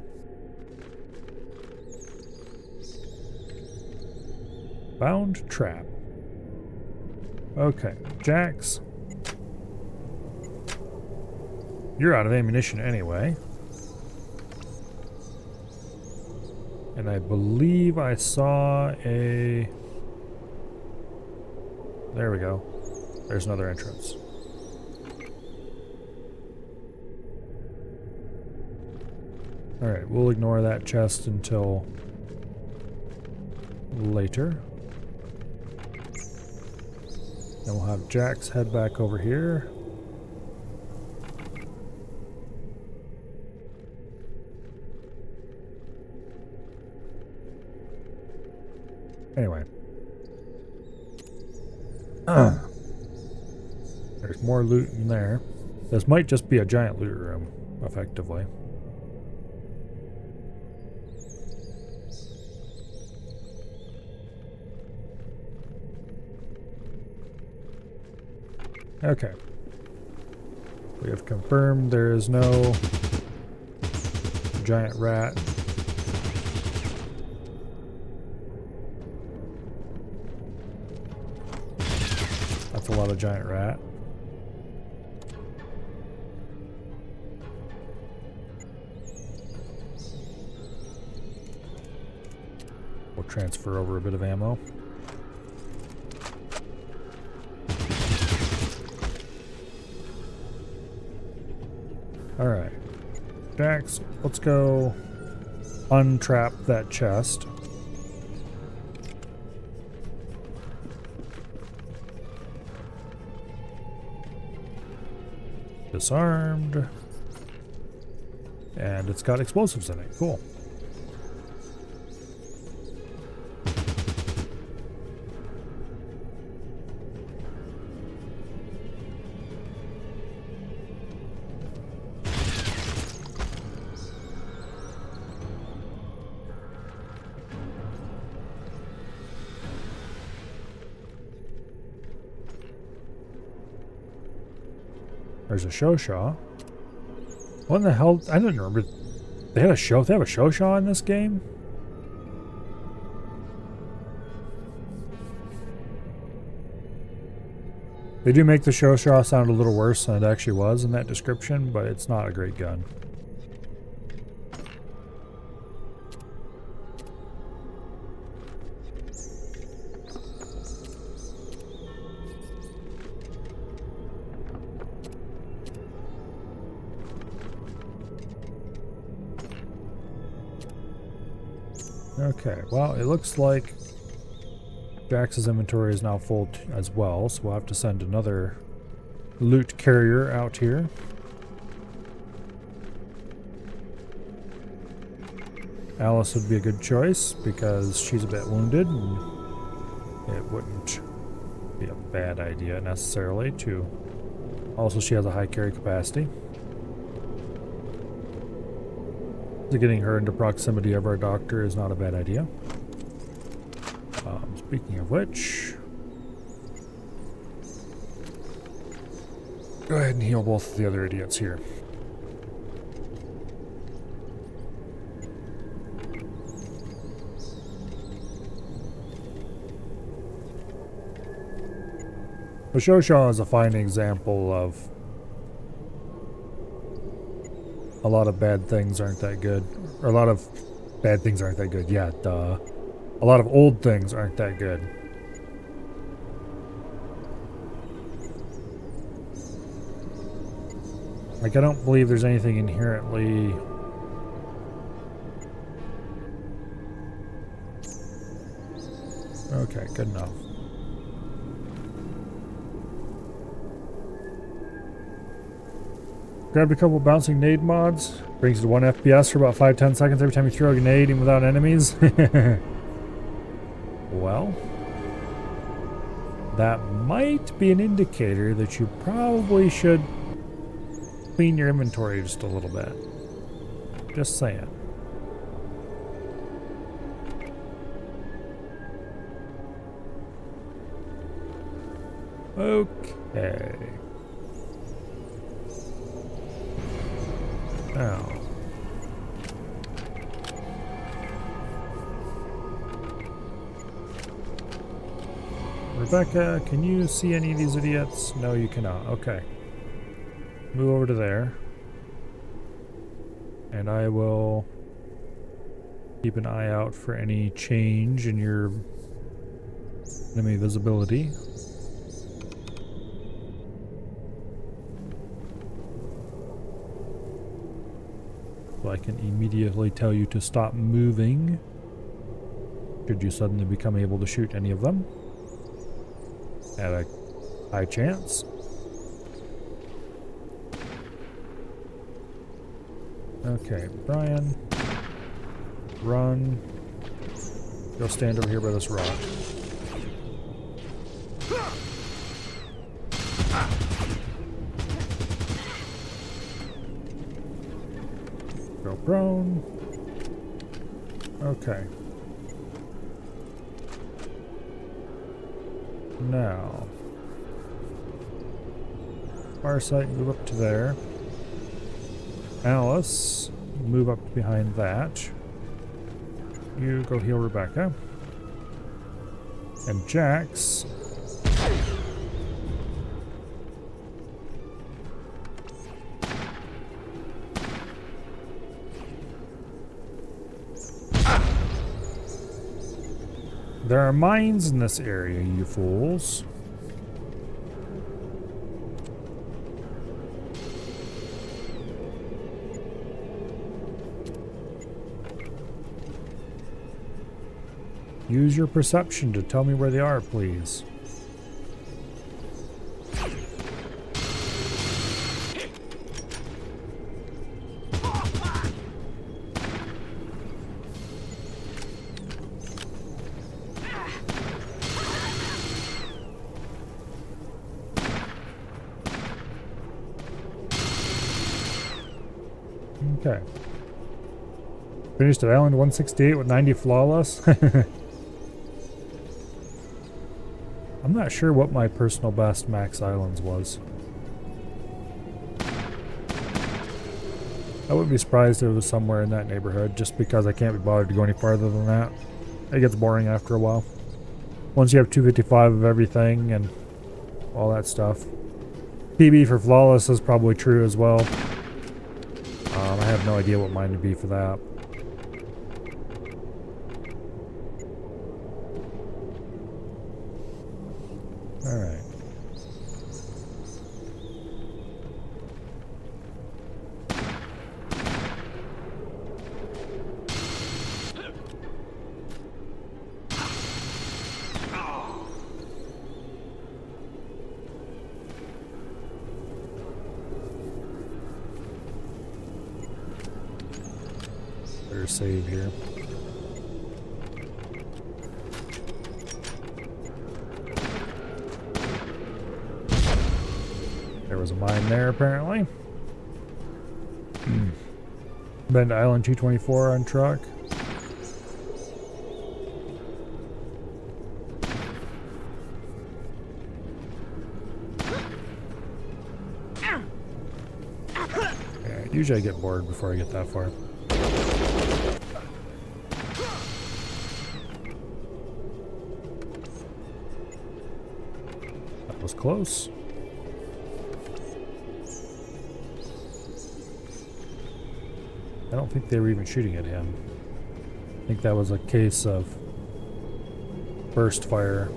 Bound trap. Okay, Jax. You're out of ammunition anyway. And I believe I saw a... There we go. There's another entrance. Alright, we'll ignore that chest until later. Then we'll have Jax head back over here. Anyway. There's more loot in there. This might just be a giant loot room, effectively. Okay. We have confirmed there is no giant rat. That's a lot of giant rat. We'll transfer over a bit of ammo. Alright. Jax, let's go untrap that chest. Disarmed. And it's got explosives in it. Cool. There's a Shoshaw. What in the hell? I didn't remember. They had a show. They have a Shoshaw in this game? They do make the Shoshaw sound a little worse than it actually was in that description, but it's not a great gun. Okay, well, it looks like Jax's inventory is now full as well, so we'll have to send another loot carrier out here. Alice would be a good choice because she's a bit wounded, and it wouldn't be a bad idea necessarily to... Also, she has a high carry capacity. So getting her into proximity of our doctor is not a bad idea. Speaking of which, go ahead and heal both of the other idiots here. The Shoshaw is a fine example of a lot of bad things aren't that good. Or a lot of bad things aren't that good. Yeah, duh. A lot of old things aren't that good. Like, I don't believe there's anything inherently... Okay, good enough. Grabbed a couple bouncing nade mods. Brings you to 1 FPS for about 5-10 seconds every time you throw a grenade, even without enemies. Well, that might be an indicator that you probably should clean your inventory just a little bit. Just saying. Okay. Now. Rebecca, can you see any of these idiots? No, you cannot. Okay. Move over to there. And I will keep an eye out for any change in your enemy visibility. So I can immediately tell you to stop moving should you suddenly become able to shoot any of them. At a high chance. Okay, Brian. Run. Go stand over here by this rock. Go prone. Okay. Now, Farsight, move up to there. Alice, move up behind that. You go heal Rebecca. And Jax, there are mines in this area, you fools. Use your perception to tell me where they are, please. Okay. Finished at Island 168 with 90 flawless. I'm not sure what my personal best max islands was. I wouldn't be surprised if it was somewhere in that neighborhood, just because I can't be bothered to go any farther than that. It gets boring after a while. Once you have 255 of everything and all that stuff. PB for flawless is probably true as well. I have no idea what mine would be for that. Alright. Better save here. There was a mine there, apparently. Bend Island 224 on truck. Yeah, usually I get bored before I get that far. That was close. I don't think they were even shooting at him. I think that was a case of burst fire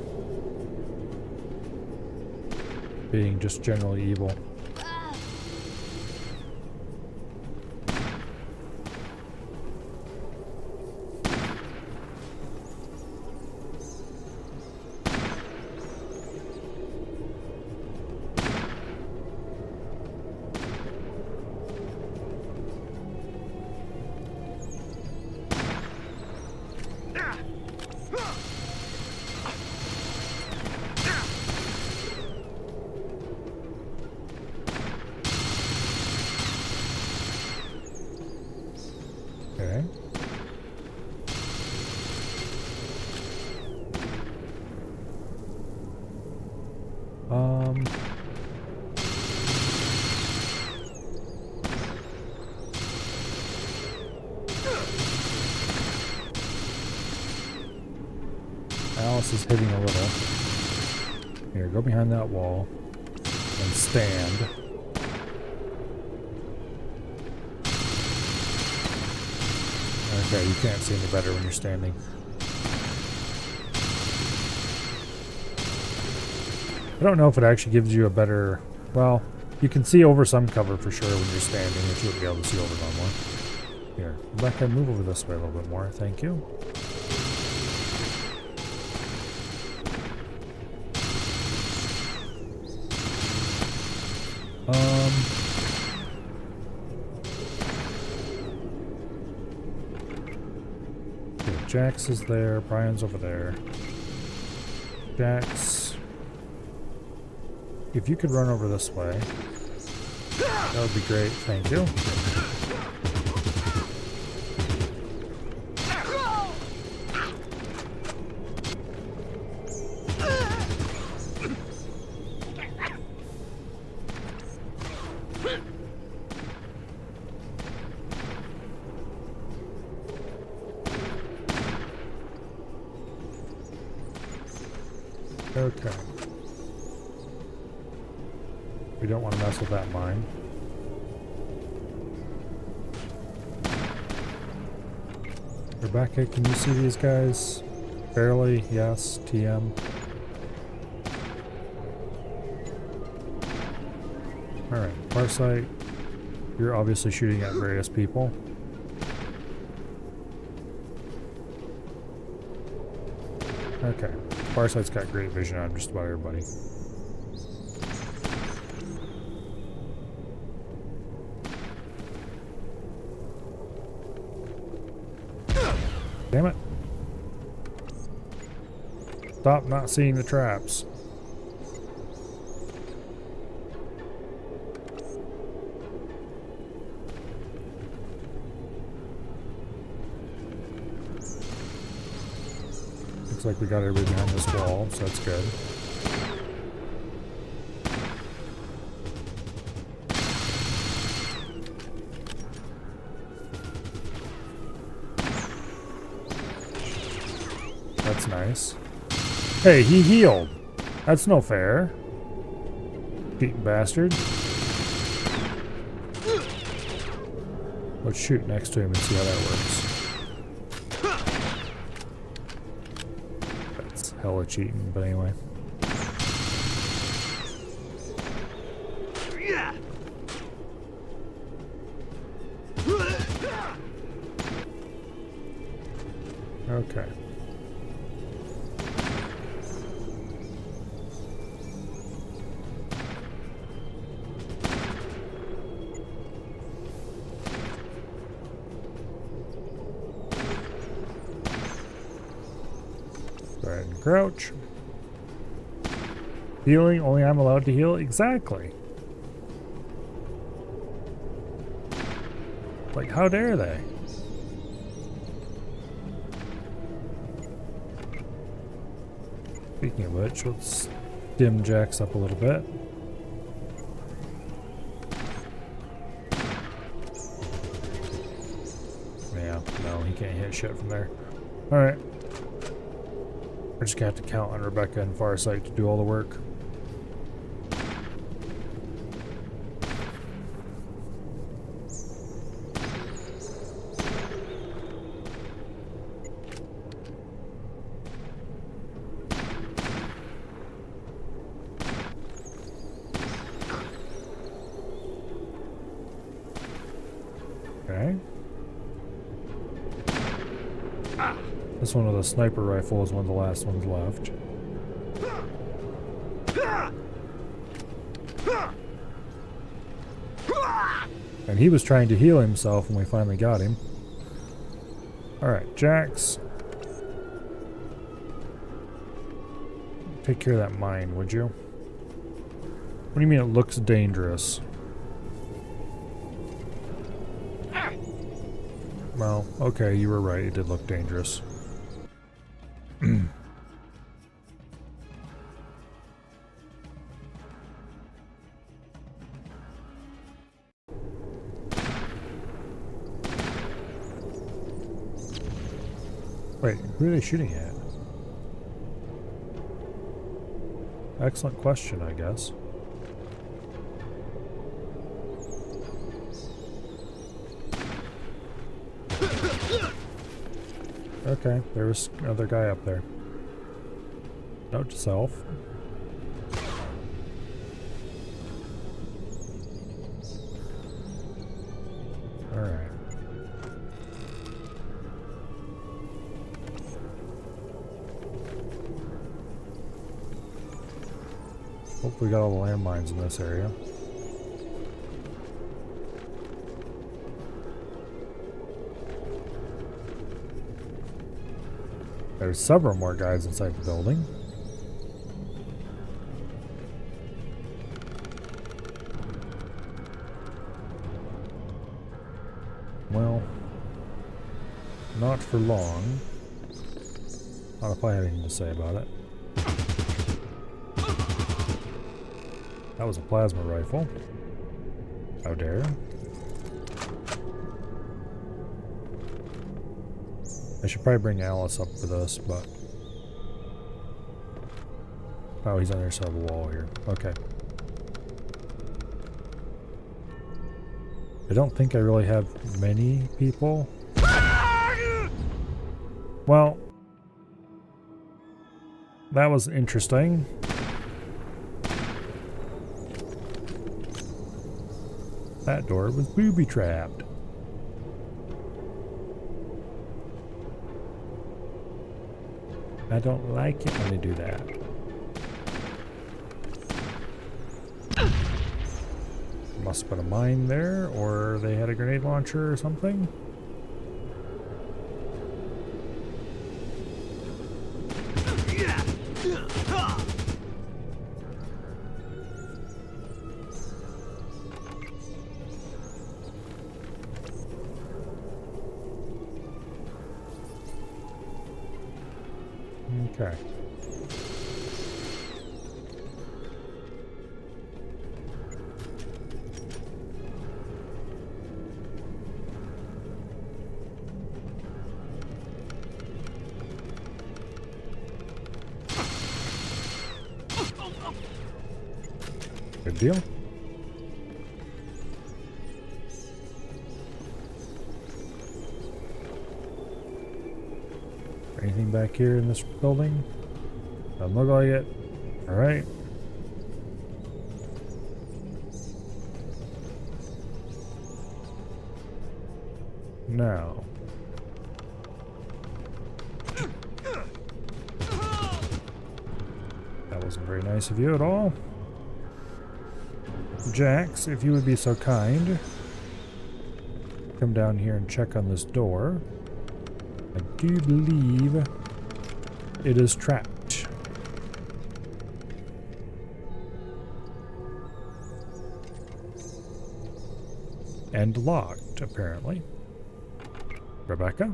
being just generally evil. Okay. Alice is hitting a little. Here, go behind that wall and stand. Okay, you can't see any better when you're standing. I don't know if it actually gives you a better... Well, you can see over some cover for sure when you're standing, but you wouldn't be able to see over normal. Here, Rebecca, move over this way a little bit more. Thank you. Jax is there, Brian's over there. Jax, if you could run over this way, that would be great, thank you. Okay. We don't want to mess with that mine. Rebecca, can you see these guys? Barely, yes, TM. Alright, Farsight, you're obviously shooting at various people. Okay. Farsight's got great vision on just about everybody. Damn it. Stop not seeing the traps. Looks like we got everybody behind this wall, so that's good. That's nice. Hey, he healed. That's no fair. Cheating bastard. Let's shoot next to him and see how that works. That's hella cheating, but anyway. Okay. Go ahead and crouch. Healing, only I'm allowed to heal? Exactly. Like, how dare they? Speaking of which, let's dim Jax up a little bit. Yeah, no, he can't hit shit from there. Alright. We're just gonna have to count on Rebecca and Farsight to do all the work. Okay. This one with a sniper rifle is one of the last ones left. And he was trying to heal himself when we finally got him. Alright, Jax. Take care of that mine, would you? What do you mean it looks dangerous? Well, okay, you were right. It did look dangerous. Wait, who are they shooting at? Excellent question, I guess. Okay, there was another guy up there. Note to self. Alright. Hope we got all the landmines in this area. There's several more guys inside the building. Well, not for long. Not if I had anything to say about it. That was a plasma rifle. How dare. I should probably bring Alice up for this, but... Oh, he's on the other side of the wall here. Okay. I don't think I really have many people. Well... That was interesting. That door was booby-trapped. I don't like it when they do that. Must have been a mine there, or they had a grenade launcher or something. Okay. Good deal. Anything back here in this building? Doesn't look like it. Alright. Now. That wasn't very nice of you at all. Jax, if you would be so kind, come down here and check on this door. I do believe it is trapped. And locked, apparently. Rebecca?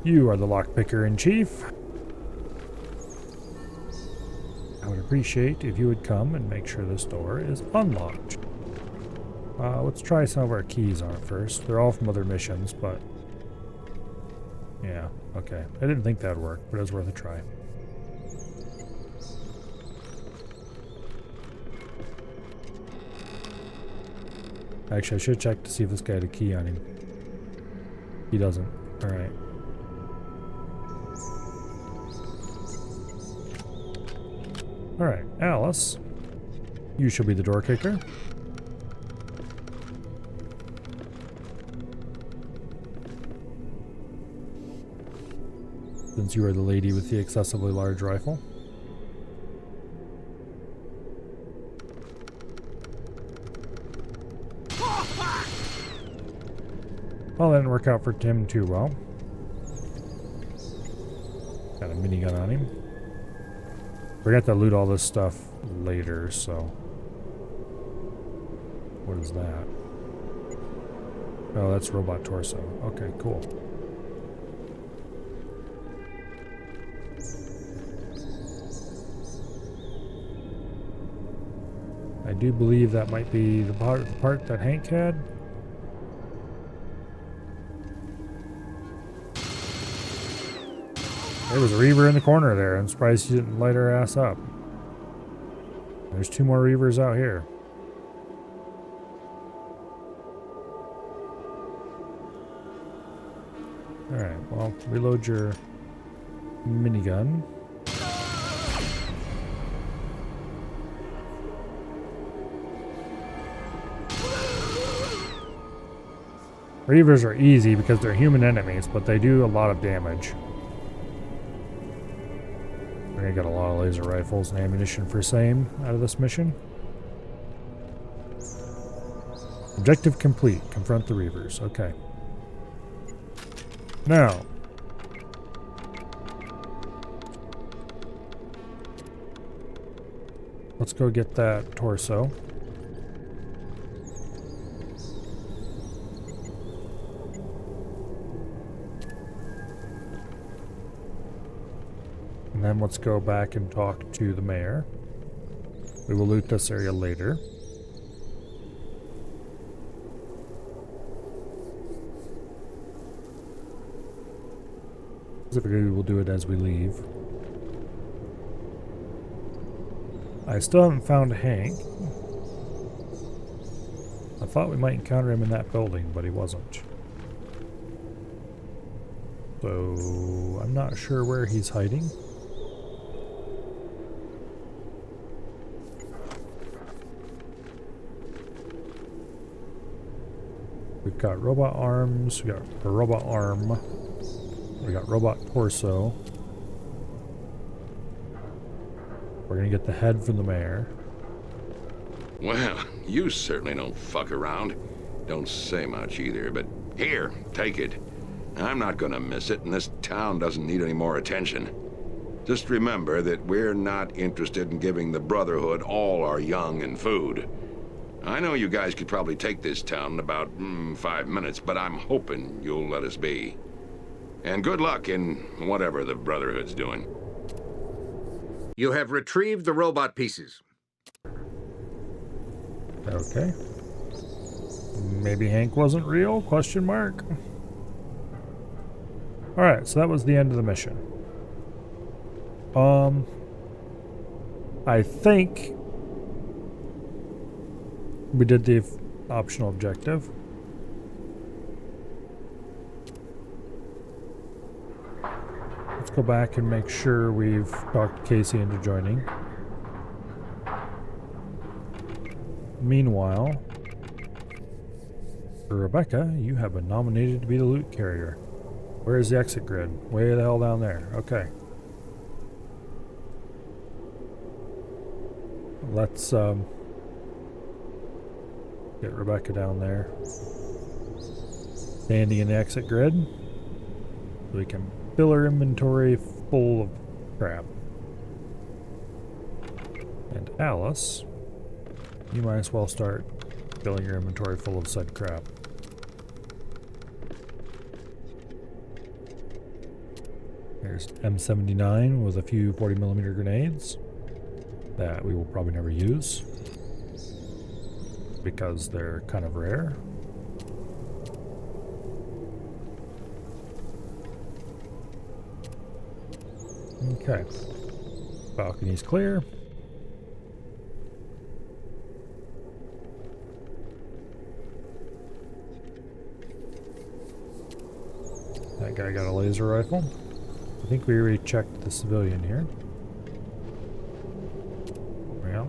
You are the lockpicker in chief. I would appreciate if you would come and make sure this door is unlocked. Let's try some of our keys on it first. They're all from other missions, but... yeah, okay. I didn't think that'd work, but it was worth a try. Actually, I should check to see if this guy had a key on him. He doesn't. Alright. Alright, Alice. You shall be the door kicker. Since you are the lady with the excessively large rifle. Well, that didn't work out for Tim too well. Got a minigun on him. We're gonna have to loot all this stuff later, so... what is that? Oh, that's robot torso. Okay, cool. I do believe that might be the part that Hank had. There was a Reaver in the corner there. I'm surprised she didn't light her ass up. There's 2 more Reavers out here. Alright, well, reload your minigun. Reavers are easy because they're human enemies, but they do a lot of damage. We're gonna get a lot of laser rifles and ammunition for same out of this mission. Objective complete. Confront the Reavers. Okay. Now. Let's go get that torso. And then let's go back and talk to the mayor. We will loot this area later. Specifically, we'll do it as we leave. I still haven't found Hank. I thought we might encounter him in that building, but he wasn't. So, I'm not sure where he's hiding. We've got robot arms, we got a robot arm, we got robot torso. We're gonna get the head from the mayor. Well, you certainly don't fuck around. Don't say much either, but here, take it. I'm not gonna miss it, and this town doesn't need any more attention. Just remember that we're not interested in giving the Brotherhood all our young and food. I know you guys could probably take this town in about 5 minutes, but I'm hoping you'll let us be. And good luck in whatever the Brotherhood's doing. You have retrieved the robot pieces. Okay. Maybe Hank wasn't real? Question mark. Alright, so that was the end of the mission. I think we did the optional objective. Let's go back and make sure we've talked Casey into joining. Meanwhile, Rebecca, you have been nominated to be the loot carrier. Where is the exit grid? Way the hell down there. Okay. Let's get Rebecca down there. Standing in the exit grid. So we can fill her inventory full of crap. And Alice, you might as well start filling your inventory full of said crap. There's M79 with a few 40mm grenades that we will probably never use because they're kind of rare. Okay. Balcony's clear. That guy got a laser rifle. I think we already checked the civilian here. Yeah.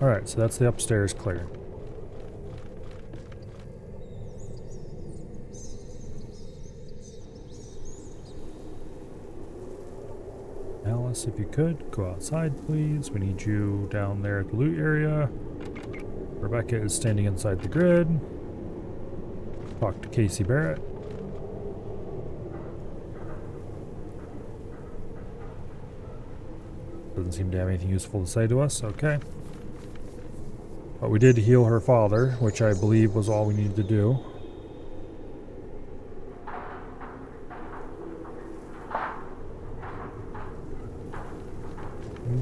Alright, so that's the upstairs clear. Alice, if you could, go outside, please. We need you down there at the loot area. Rebecca is standing inside the grid. Talk to Casey Barrett. Doesn't seem to have anything useful to say to us. Okay. But we did heal her father, which I believe was all we needed to do.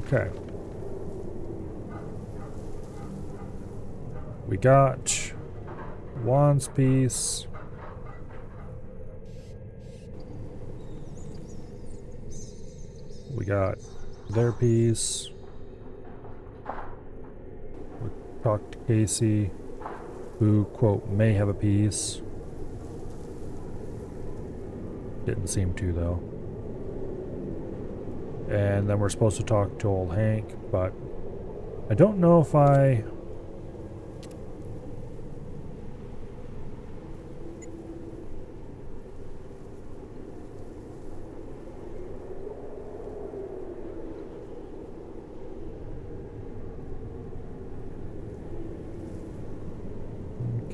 Okay. We got Juan's piece. We got their piece. We talked to Casey, who, quote, may have a piece. Didn't seem to, though. And then we're supposed to talk to old Hank, but I don't know if I...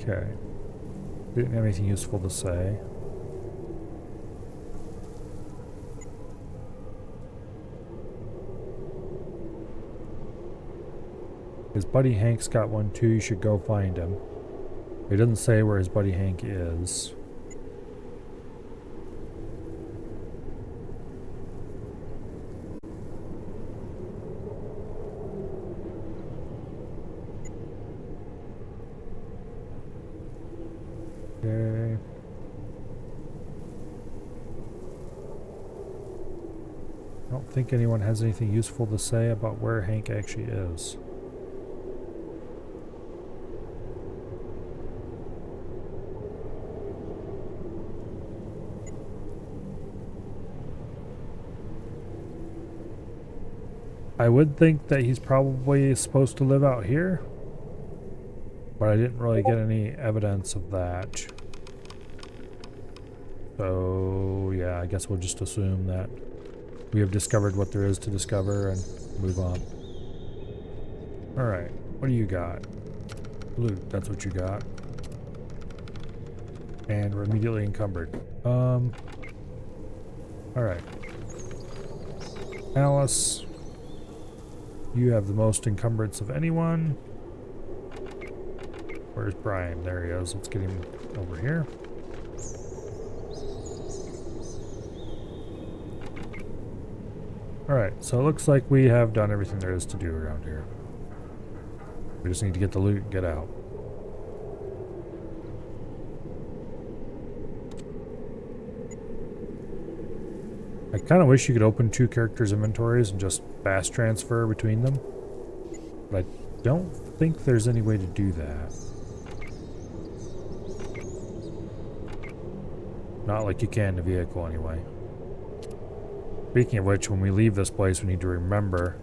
Okay. Didn't have anything useful to say. His buddy Hank's got one too, you should go find him. He doesn't say where his buddy Hank is. Okay. I don't think anyone has anything useful to say about where Hank actually is. I would think that he's probably supposed to live out here, but I didn't really get any evidence of that. So, yeah, I guess we'll just assume that we have discovered what there is to discover and move on. Alright, what do you got? Loot, that's what you got. And we're immediately encumbered. Alright. Alice, you have the most encumbrance of anyone. Where's Brian? There he is. Let's get him over here. Alright, so it looks like we have done everything there is to do around here. We just need to get the loot and get out. I kind of wish you could open two characters' inventories and just fast transfer between them. But I don't think there's any way to do that. Not like you can in a vehicle anyway. Speaking of which, when we leave this place, we need to remember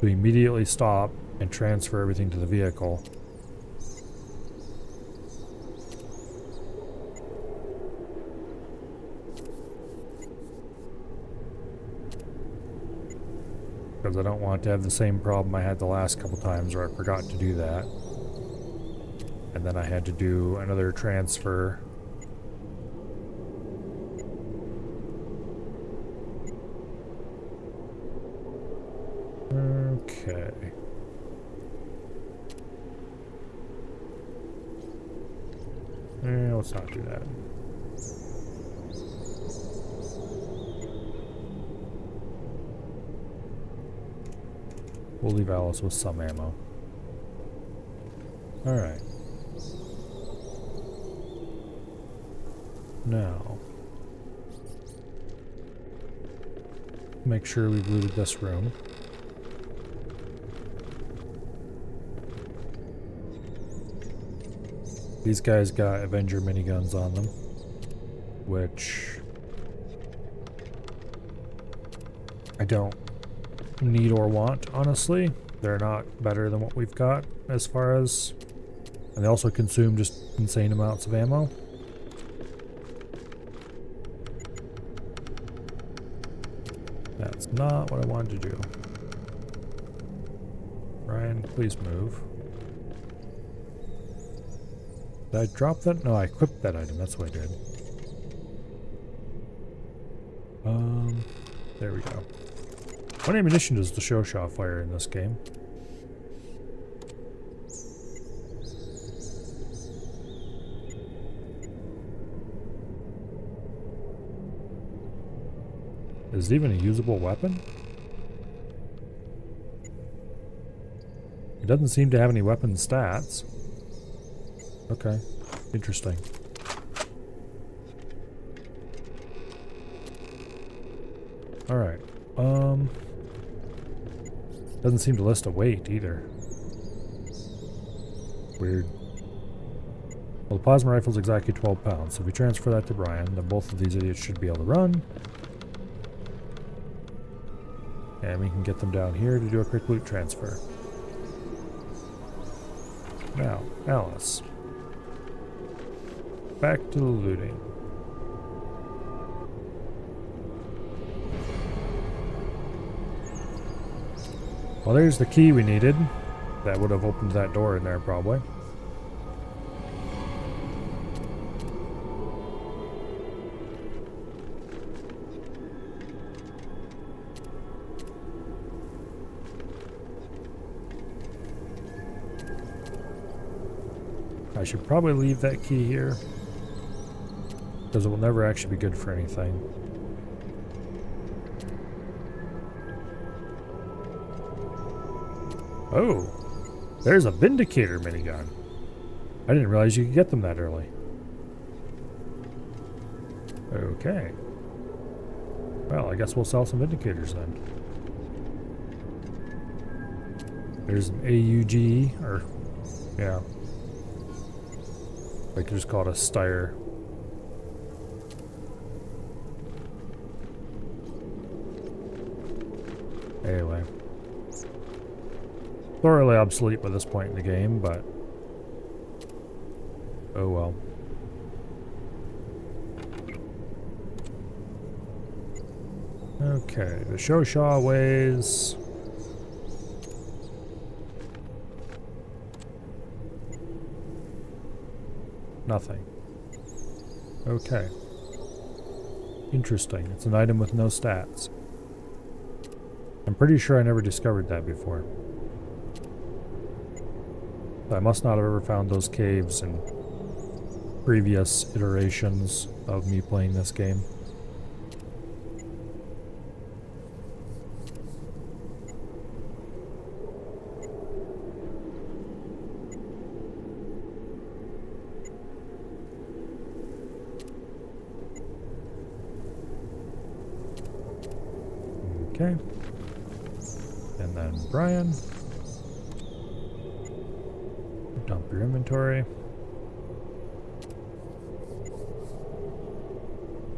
to immediately stop and transfer everything to the vehicle. Because I don't want to have the same problem I had the last couple times where I forgot to do that. And then I had to do another transfer. Okay. Let's not do that. We'll leave Alice with some ammo. Alright. Now, make sure we've looted this room. These guys got Avenger miniguns on them, which I don't need or want, honestly. They're not better than what we've got as far as... And they also consume just insane amounts of ammo. That's not what I wanted to do. Ryan, please move. Did I drop that? No, I equipped that item. That's what I did. There we go. What ammunition does the Shoshaw fire in this game? Is it even a usable weapon? It doesn't seem to have any weapon stats. Okay, interesting. Alright, doesn't seem to list a weight either. Weird. Well, the plasma rifle's exactly 12 pounds, so if we transfer that to Brian, then both of these idiots should be able to run. And we can get them down here to do a quick loot transfer. Now, Alice. Back to the looting. Well, there's the key we needed. That would have opened that door in there, probably. I should probably leave that key here, because it will never actually be good for anything. Oh, there's a Vindicator minigun. I didn't realize you could get them that early. Okay. Well, I guess we'll sell some Vindicators then. There's an AUG, or, yeah. I could just call it a Steyr. Anyway. Thoroughly obsolete by this point in the game, but... oh well. Okay, the Shoshaw weighs... nothing. Okay. Interesting. It's an item with no stats. I'm pretty sure I never discovered that before. I must not have ever found those caves in previous iterations of me playing this game. Okay. And then Brian. your inventory.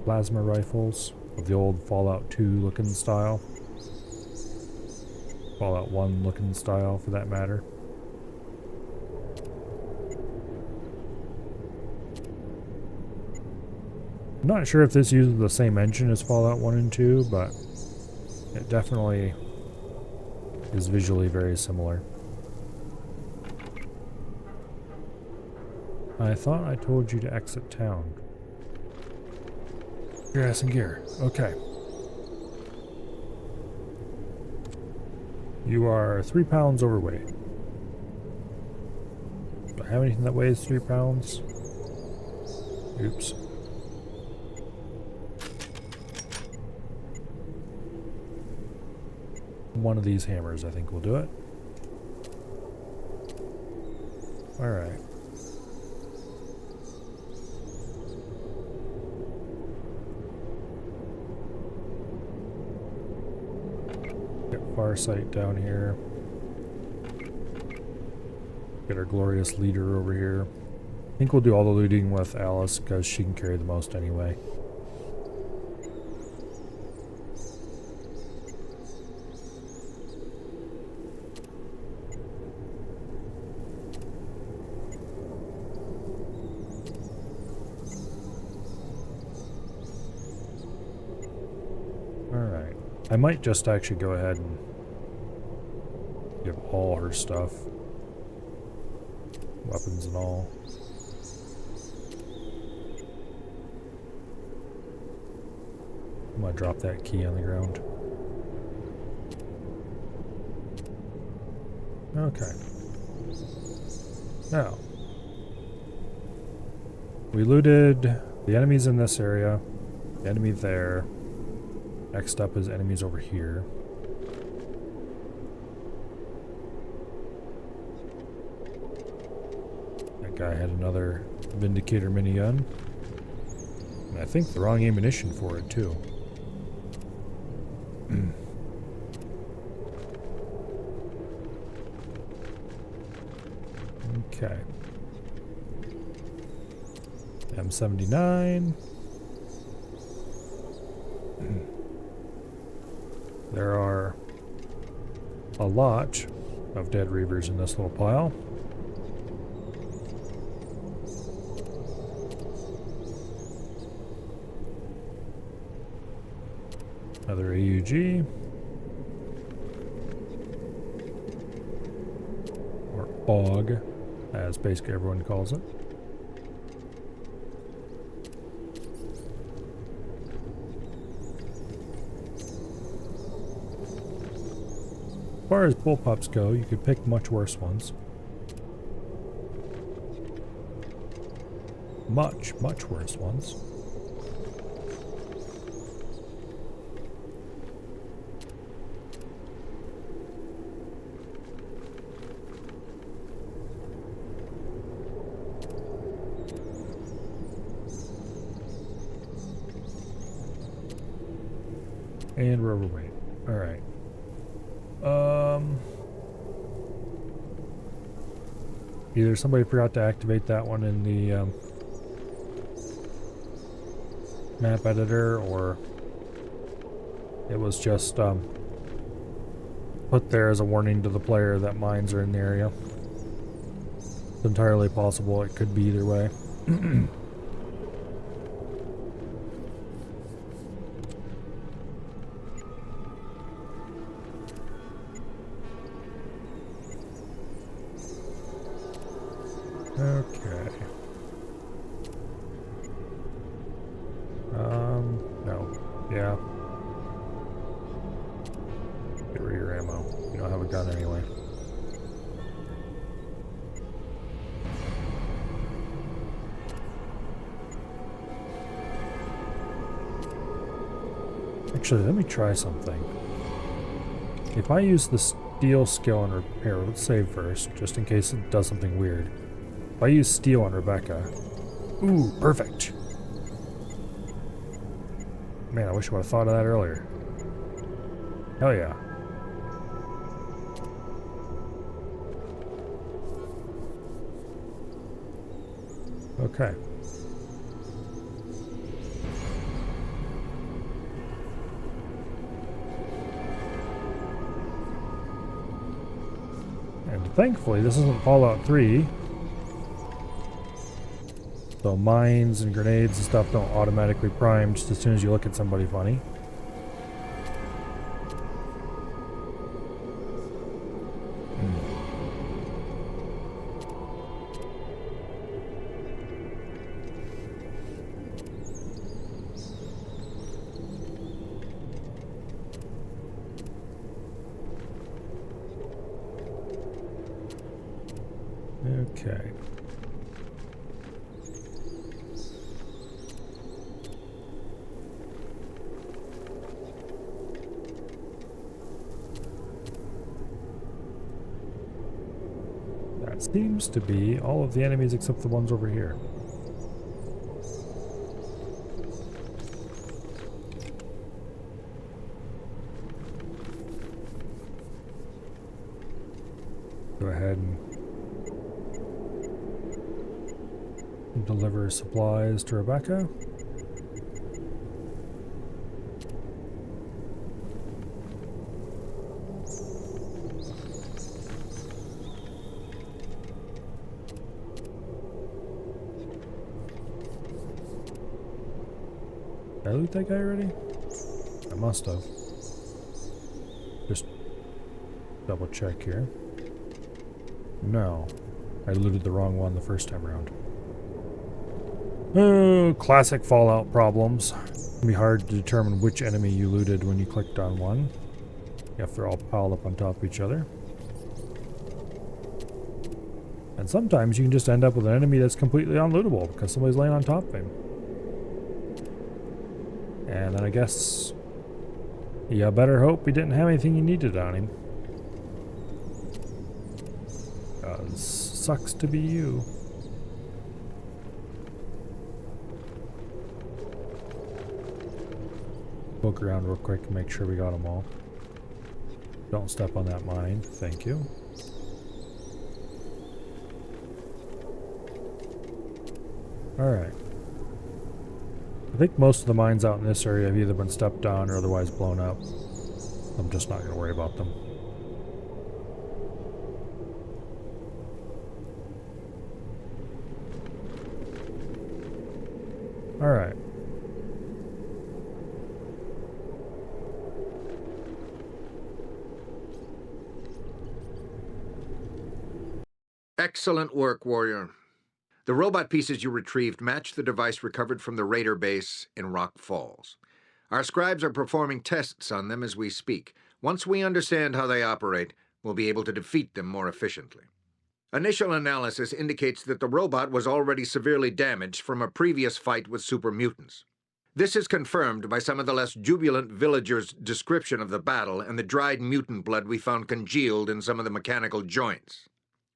Plasma rifles of the old Fallout 2 looking style. Fallout 1 looking style, for that matter. I'm not sure if this uses the same engine as Fallout 1 and 2, but it definitely is visually very similar. I thought I told you to exit town. Your ass in gear. Okay. You are 3 pounds overweight. Do I have anything that weighs 3 pounds? Oops. One of these hammers, I think, will do it. Alright. Get Farsight down here. Get our glorious leader over here. I think we'll do all the looting with Alice, because she can carry the most anyway. Alright. I might just actually go ahead and give all her stuff. Weapons and all. I'm gonna drop that key on the ground. Okay. Now. We looted the enemies in this area. The enemy there. Next up is enemies over here. That guy had another Vindicator minigun. And I think the wrong ammunition for it, too. Okay. M79. There are a lot of dead Reavers in this little pile. Another AUG. Or AUG, as basically everyone calls it. As far as bullpups go, you could pick much worse ones. Much worse ones. And we're overweight. Alright. Either somebody forgot to activate that one in the map editor, or it was just put there as a warning to the player that mines are in the area. It's entirely possible. It could be either way. Okay. No. Yeah. Get rid of your ammo. You don't have a gun anyway. Actually, let me try something. If I use the steel skill on repair, let's save first, just in case it does something weird. If I use steel on Rebecca... Ooh, perfect! Man, I wish I would have thought of that earlier. Hell yeah. Okay. And thankfully, this isn't Fallout 3. So mines and grenades and stuff don't automatically prime just as soon as you look at somebody funny. Okay. That seems to be all of the enemies except the ones over here. Go ahead and deliver supplies to Rebecca. Did I loot that guy already? I must have. Just double check here. No. I looted the wrong one the first time around. Oh, classic Fallout problems. It can be hard to determine which enemy you looted when you clicked on one, if they're all piled up on top of each other. And sometimes you can just end up with an enemy that's completely unlootable because somebody's laying on top of him. And then I guess you better hope he didn't have anything you needed on him. Sucks to be you. Poke around real quick and make sure we got them all. Don't step on that mine. Thank you. Alright. I think most of the mines out in this area have either been stepped on or otherwise blown up. I'm just not going to worry about them. Alright. Excellent work, Warrior. The robot pieces you retrieved match the device recovered from the Raider base in Rock Falls. Our scribes are performing tests on them as we speak. Once we understand how they operate, we'll be able to defeat them more efficiently. Initial analysis indicates that the robot was already severely damaged from a previous fight with super mutants. This is confirmed by some of the less jubilant villagers' description of the battle and the dried mutant blood we found congealed in some of the mechanical joints.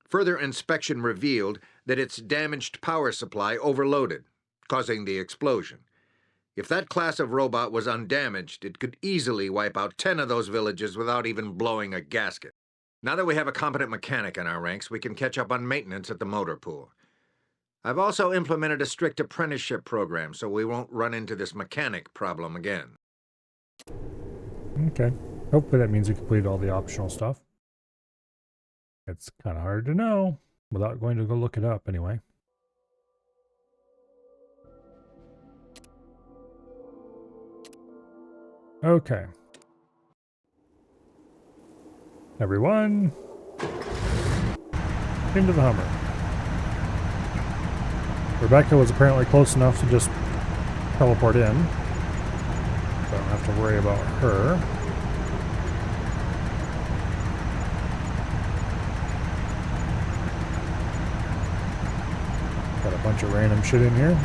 Further inspection revealed that its damaged power supply overloaded, causing the explosion. If that class of robot was undamaged, it could easily wipe out 10 of those villages without even blowing a gasket. Now that we have a competent mechanic in our ranks, we can catch up on maintenance at the motor pool. I've also implemented a strict apprenticeship program, so we won't run into this mechanic problem again. Okay. Hopefully that means we completed all the optional stuff. It's kind of hard to know without going to go look it up anyway. Okay. Everyone, into the Hummer. Rebecca was apparently close enough to just teleport in. Don't have to worry about her. Got a bunch of random shit in here.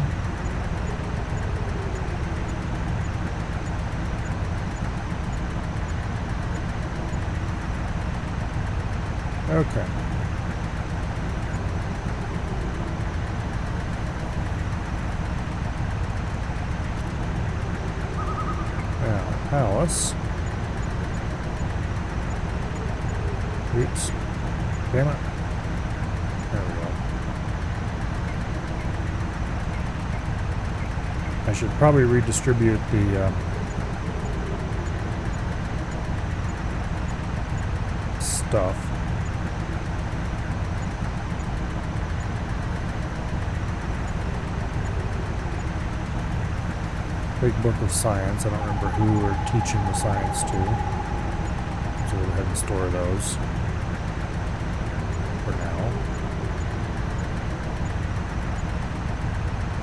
Okay. Now, Alice. Oops. Damn it. There we go. I should probably redistribute the stuff. Big book of science. I don't remember who we're teaching the science to. So we'll go ahead and store those for now.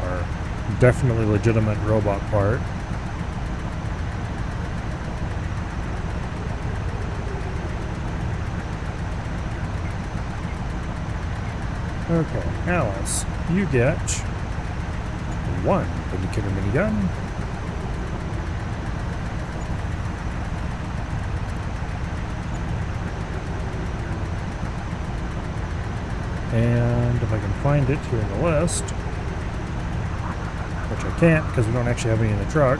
Our definitely legitimate robot part. Okay, Alice, you get 1 indicator minigun. And if I can find it here in the list, which I can't because we don't actually have any in the truck.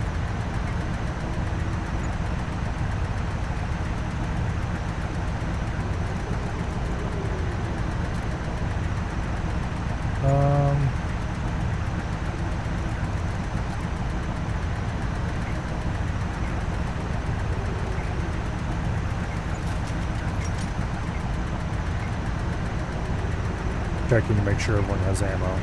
Checking to make sure everyone has ammo.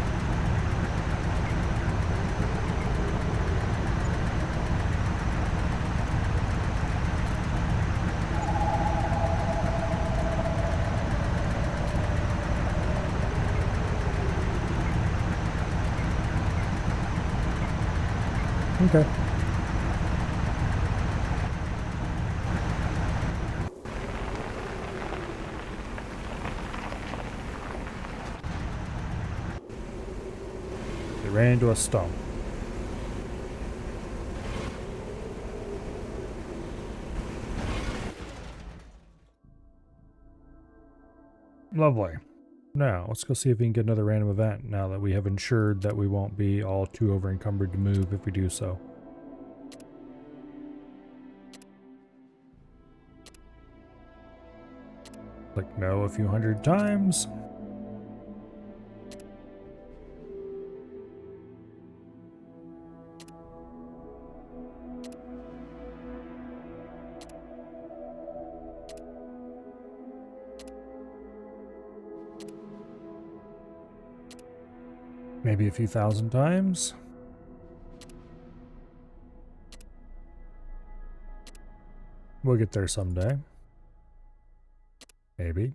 Okay. They ran into a stump. Lovely. Now, let's go see if we can get another random event now that we have ensured that we won't be all too over encumbered to move if we do so. Click no a few hundred times. Maybe a few thousand times. We'll get there someday. Maybe.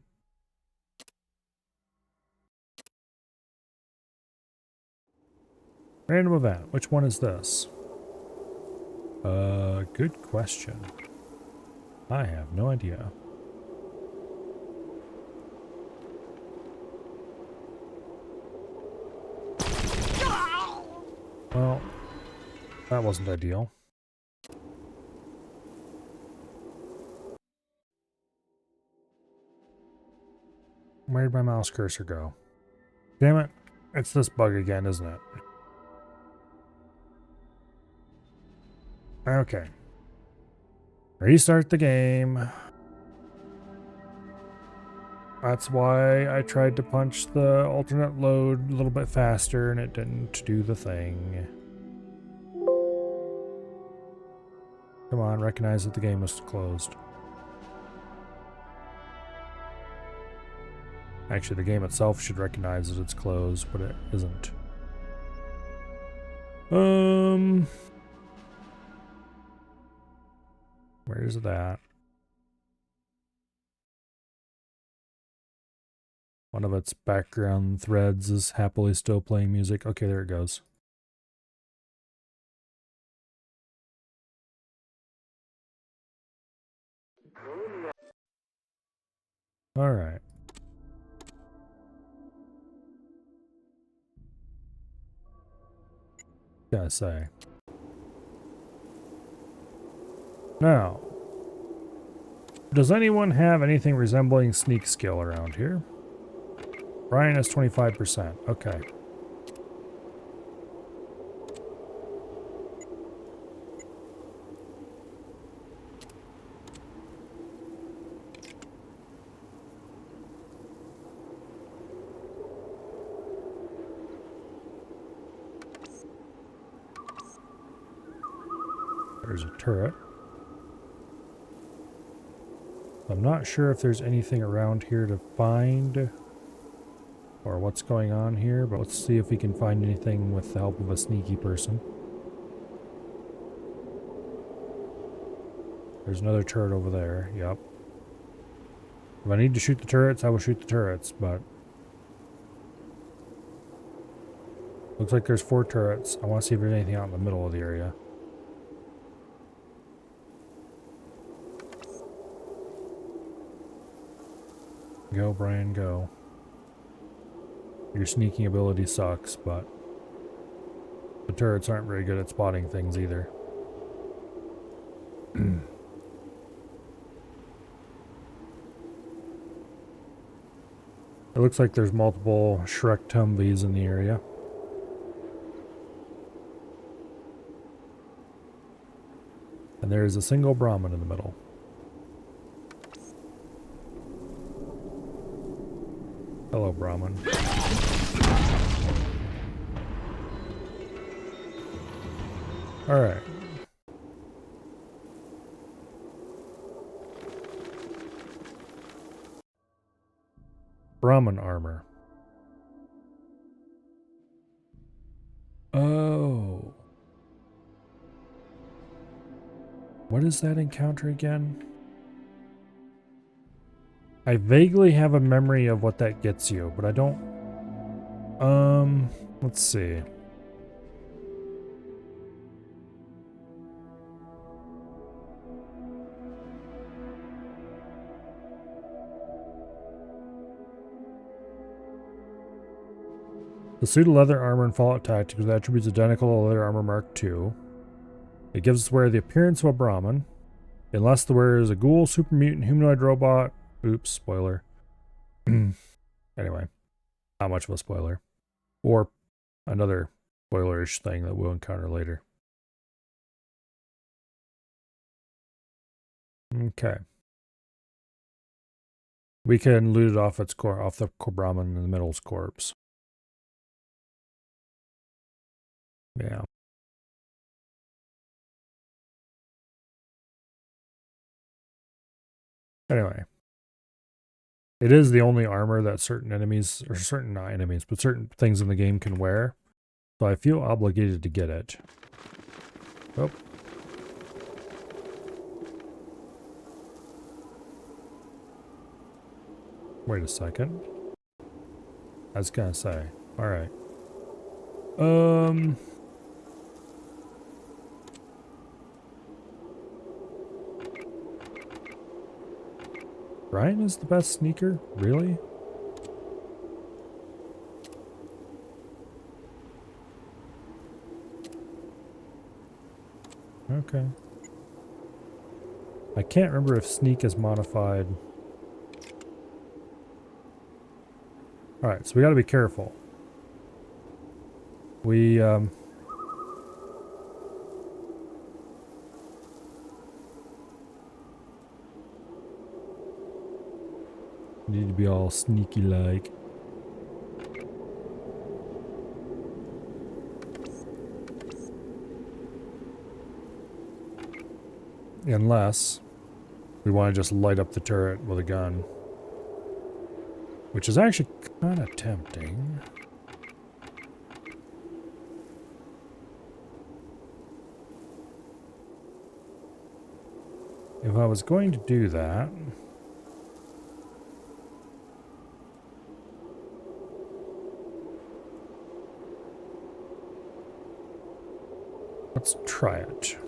Random event. Which one is this? Good question. I have no idea. Well, that wasn't ideal. Where'd my mouse cursor go? Damn it. It's this bug again, isn't it? Okay. Restart the game. That's why I tried to punch the alternate load a little bit faster and it didn't do the thing. Come on, recognize that the game was closed. Actually, the game itself should recognize that it's closed, but it isn't. Where's that? One of its background threads is happily still playing music. Okay, there it goes. All right. Gotta say. Now, does anyone have anything resembling sneak skill around here? Brian has 25%. Okay. There's a turret. I'm not sure if there's anything around here to find or what's going on here, but let's see if we can find anything with the help of a sneaky person. There's another turret over there. Yep. If I need to shoot the turrets, I will shoot the turrets, but looks like there's 4 turrets. I want to see if there's anything out in the middle of the area. Go, Brian, go. Your sneaking ability sucks, but the turrets aren't very good at spotting things either. It looks like there's multiple Shrek humvees in the area. And there's a single Brahmin in the middle. Hello, Brahmin. Alright. Brahmin armor. Oh. What is that encounter again? I vaguely have a memory of what that gets you, but I don't... let's see. The suit of leather armor in Fallout Tactics with attributes identical to leather armor Mark II. It gives the wearer the appearance of a Brahmin, unless the wearer is a ghoul, super mutant, humanoid robot. Oops, spoiler. Anyway, not much of a spoiler. Or another spoilerish thing that we'll encounter later. Okay. We can loot it off its core, off the Brahmin in the middle's corpse. Yeah. Anyway. It is the only armor that certain enemies, or certain, not enemies, but certain things in the game can wear. So I feel obligated to get it. Oh. Wait a second. I was gonna say. Alright. Brian is the best sneaker? Really? Okay. I can't remember if sneak is modified. Alright, so we gotta be careful. We, need to be all sneaky-like. Unless we want to just light up the turret with a gun. Which is actually kind of tempting. If I was going to do that... let's try it.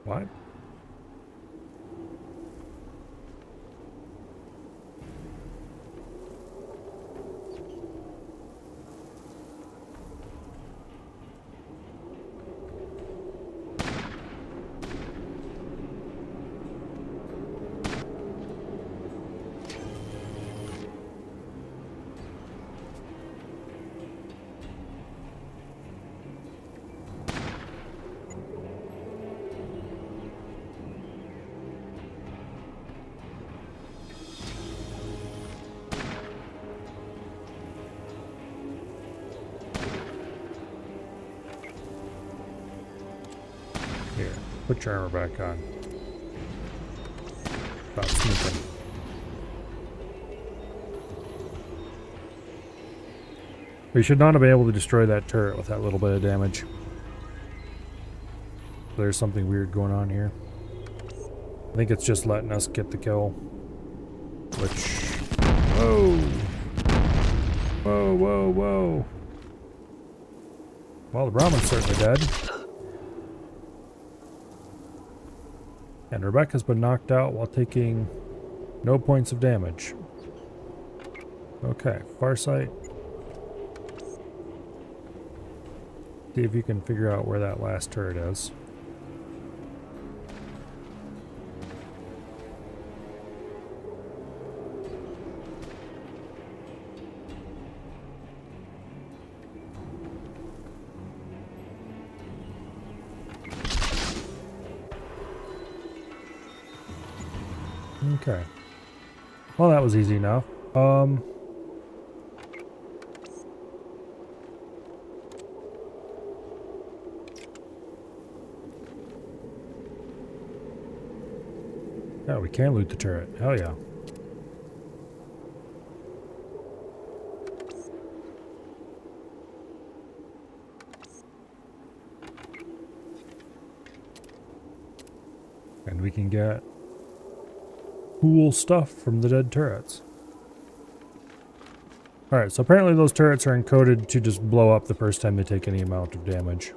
What? Put your armor back on. Stop sneaking. We should not have been able to destroy that turret with that little bit of damage. There's something weird going on here. I think it's just letting us get the kill. Which... Whoa! Whoa, whoa, whoa! Well, the Brahmin's certainly dead. And Rebecca's been knocked out while taking no points of damage. Okay, Farsight. See if you can figure out where that last turret is. Okay. Well, that was easy enough. Yeah, we can loot the turret. Hell yeah. And we can get cool stuff from the dead turrets. Alright, so apparently those turrets are encoded to just blow up the first time they take any amount of damage.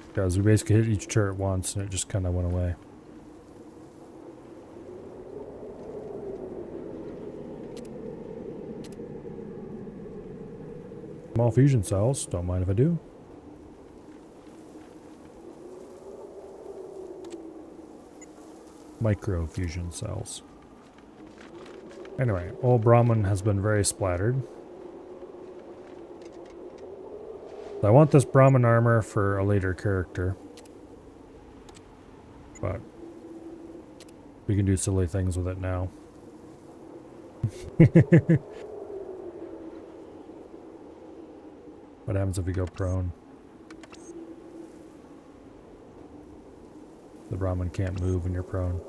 Because we basically hit each turret once and it just kind of went away. Small fusion cells, don't mind if I do. Micro fusion cells. Anyway, old Brahmin has been very splattered. I want this Brahmin armor for a later character. But we can do silly things with it now. What happens if we go prone? The Brahmin can't move when you're prone.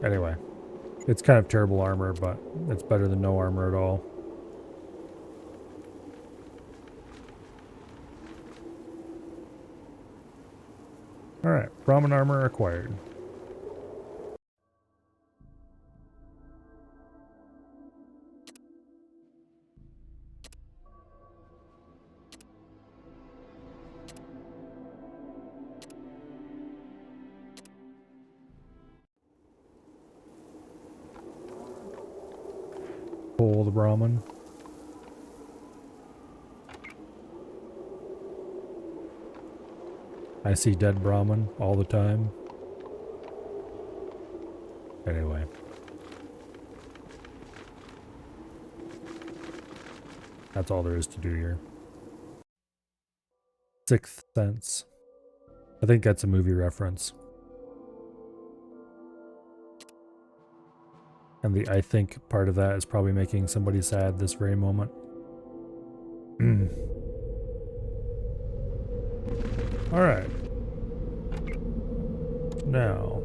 Anyway, it's kind of terrible armor, but it's better than no armor at all. Alright, Brahmin armor acquired. Pull the Brahmin. I see dead Brahmin all the time. Anyway. That's all there is to do here. Sixth Sense. I think that's a movie reference. And the I think part of that is probably making somebody sad this very moment. Alright. Now.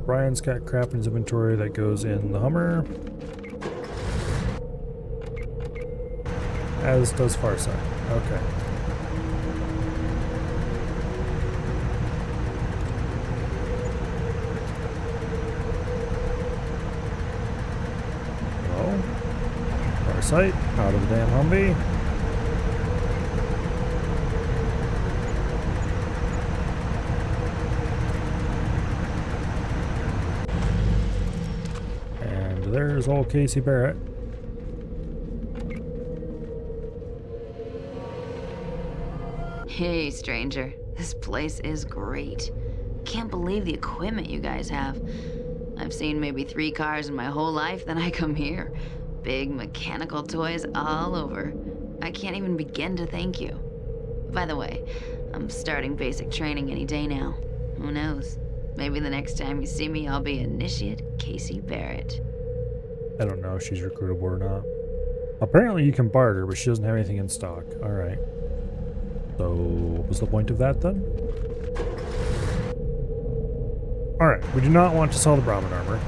Brian's got crap in his inventory that goes in the Hummer. As does Farsight. Okay. Sight out of the damn Humvee. And there's old Casey Barrett. Hey, stranger. This place is great. Can't believe the equipment you guys have. I've seen maybe 3 cars in my whole life, then I come here. Big mechanical toys all over. I can't even begin to thank you. By the way, I'm starting basic training any day now. Who knows? Maybe the next time you see me, I'll be Initiate Casey Barrett. I don't know if she's recruitable or not. Apparently you can barter, but she doesn't have anything in stock. Alright. So, what was the point of that then? Alright, we do not want to sell the Brahmin armor.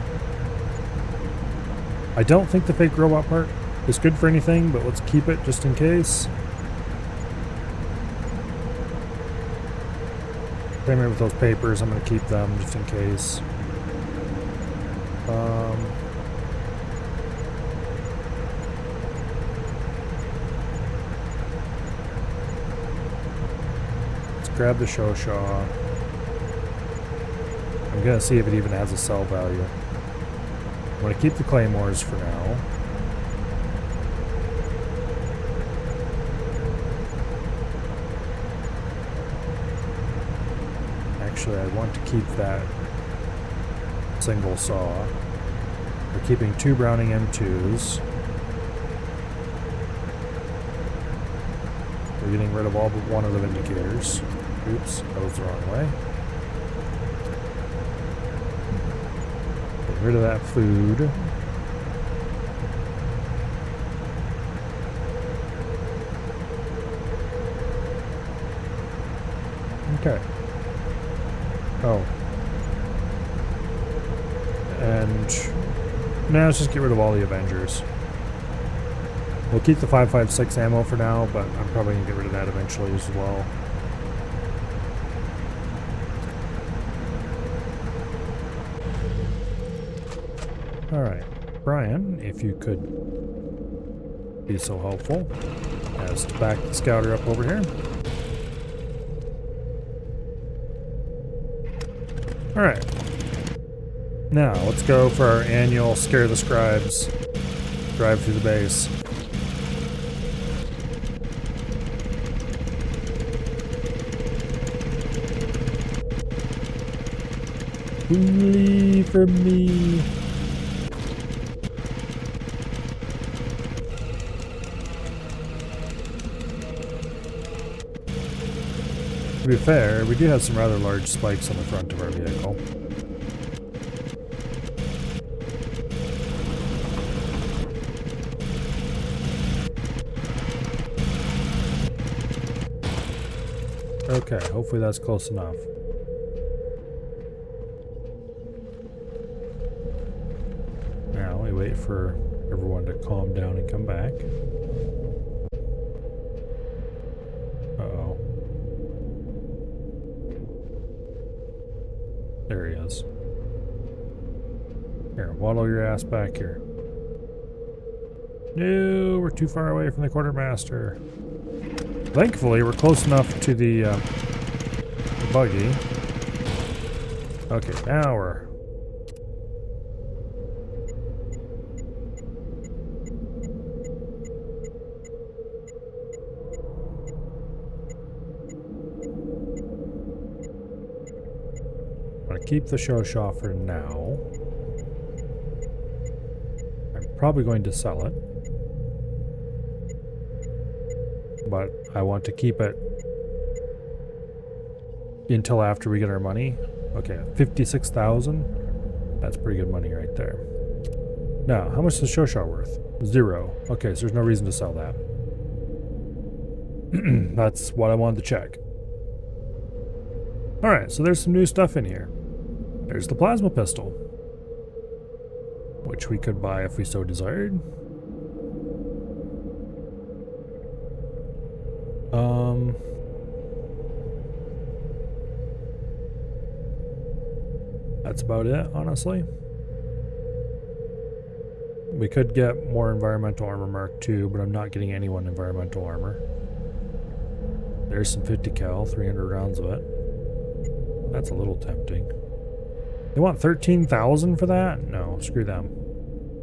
I don't think the fake robot part is good for anything, but let's keep it just in case. Same way with those papers, I'm going to keep them just in case. Let's grab the Shoshaw. I'm going to see if it even has a sell value. I'm going to keep the Claymores for now. Actually, I want to keep that single saw. We're keeping 2 Browning M2s. We're getting rid of all but one of the Vindicators. Oops, that was the wrong way. Get rid of that food. Okay. Oh. And now let's just get rid of all the Avengers. We'll keep the 5.56 ammo for now, but I'm probably going to get rid of that eventually as well. Alright. Brian, if you could be so helpful as to back the scouter up over here. Alright. Now, let's go for our annual Scare the Scribes drive through the base. Flee from me. To be fair, we do have some rather large spikes on the front of our vehicle. Okay, hopefully that's close enough. Now we wait for everyone to calm down and come back. Uh-oh. There he is. Here, waddle your ass back here. No, we're too far away from the quartermaster. Thankfully, we're close enough to the buggy. Okay, now we're... I'm gonna keep the Shoshaw for now. I'm probably going to sell it. But I want to keep it until after we get our money. Okay, 56,000. That's pretty good money right there. Now, how much is the Shoshaw worth? 0. Okay, so there's no reason to sell that. That's what I wanted to check. Alright, so there's some new stuff in here. There's the plasma pistol, which we could buy if we so desired. That's about it, honestly. We could get more environmental armor Mark II, but I'm not getting anyone environmental armor. There's some 50 cal, 300 rounds of it. That's a little tempting. They want 13,000 for that? No, screw them.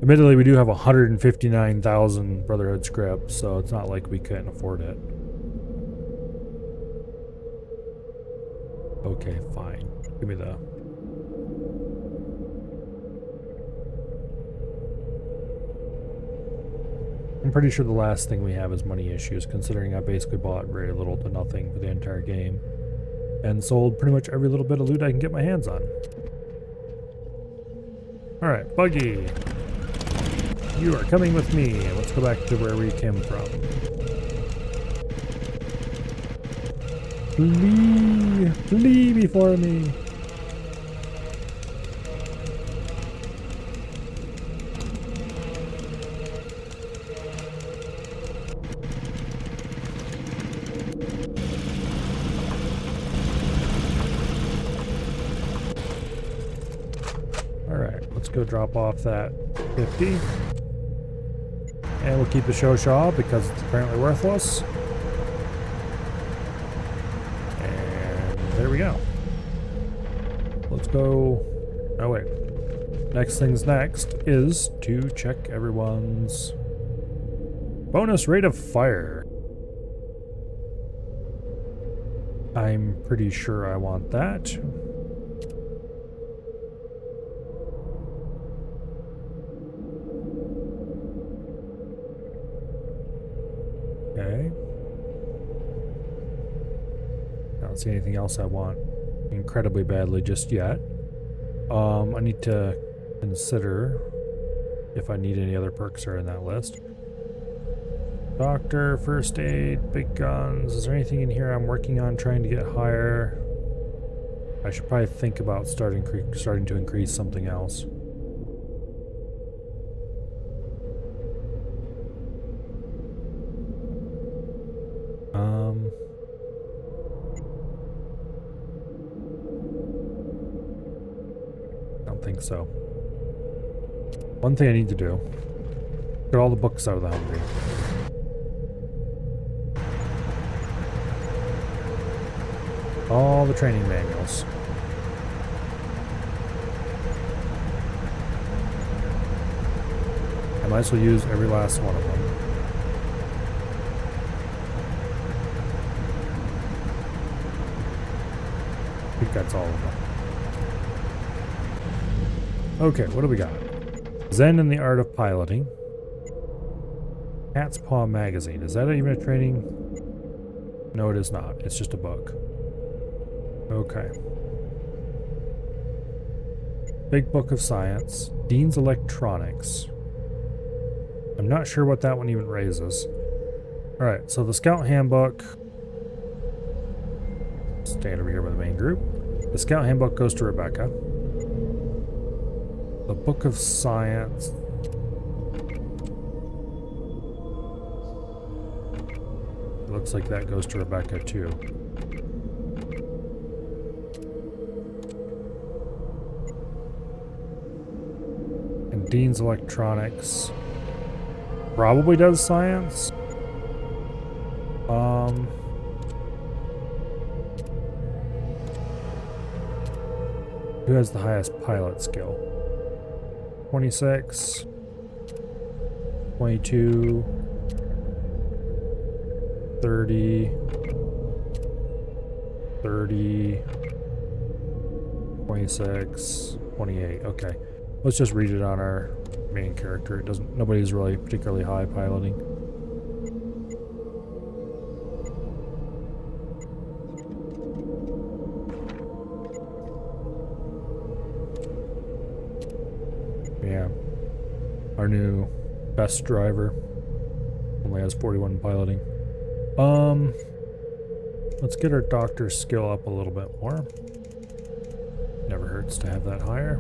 Admittedly, we do have 159,000 Brotherhood script, so it's not like we couldn't afford it. Okay, fine. Give me the... I'm pretty sure the last thing we have is money issues, considering I basically bought very little to nothing for the entire game. and sold pretty much every little bit of loot I can get my hands on. Alright, Buggy. You are coming with me. Let's go back to where we came from. Flee! Flee before me! Alright, let's go drop off that 50. And we'll keep the Shaw because it's apparently worthless. And there we go. Let's go. Oh, wait. Next thing's next is to check everyone's bonus rate of fire. I'm pretty sure I want that. Okay. I don't see anything else I want incredibly badly just yet. I need to consider if I need any other perks are in that list. Doctor, first aid, big guns. Is there anything in here I'm working on trying to get higher? I should probably think about starting to increase something else. Think so. One thing I need to do, get all the books out of the humvee. All the training manuals. I might as well use every last one of them. I think that's all of them. Okay, what do we got? Zen and the Art of Piloting. Cat's Paw Magazine. Is that even a training? No, it is not. It's just a book. Okay. Big Book of Science. Dean's Electronics. I'm not sure what that one even raises. Alright, so the Scout Handbook. Stand over here by the main group. The Scout Handbook goes to Rebecca. The Book of Science. It looks like that goes to Rebecca too. And Dean's Electronics probably does science. Who has the highest pilot skill? 26, 22, 30, 30, 26, 28. Okay. Let's just read it on our main character. It doesn't, nobody's really particularly high piloting. Yeah. Our new best driver only has 41 piloting. Let's get our doctor's skill up a little bit more. Never hurts to have that higher.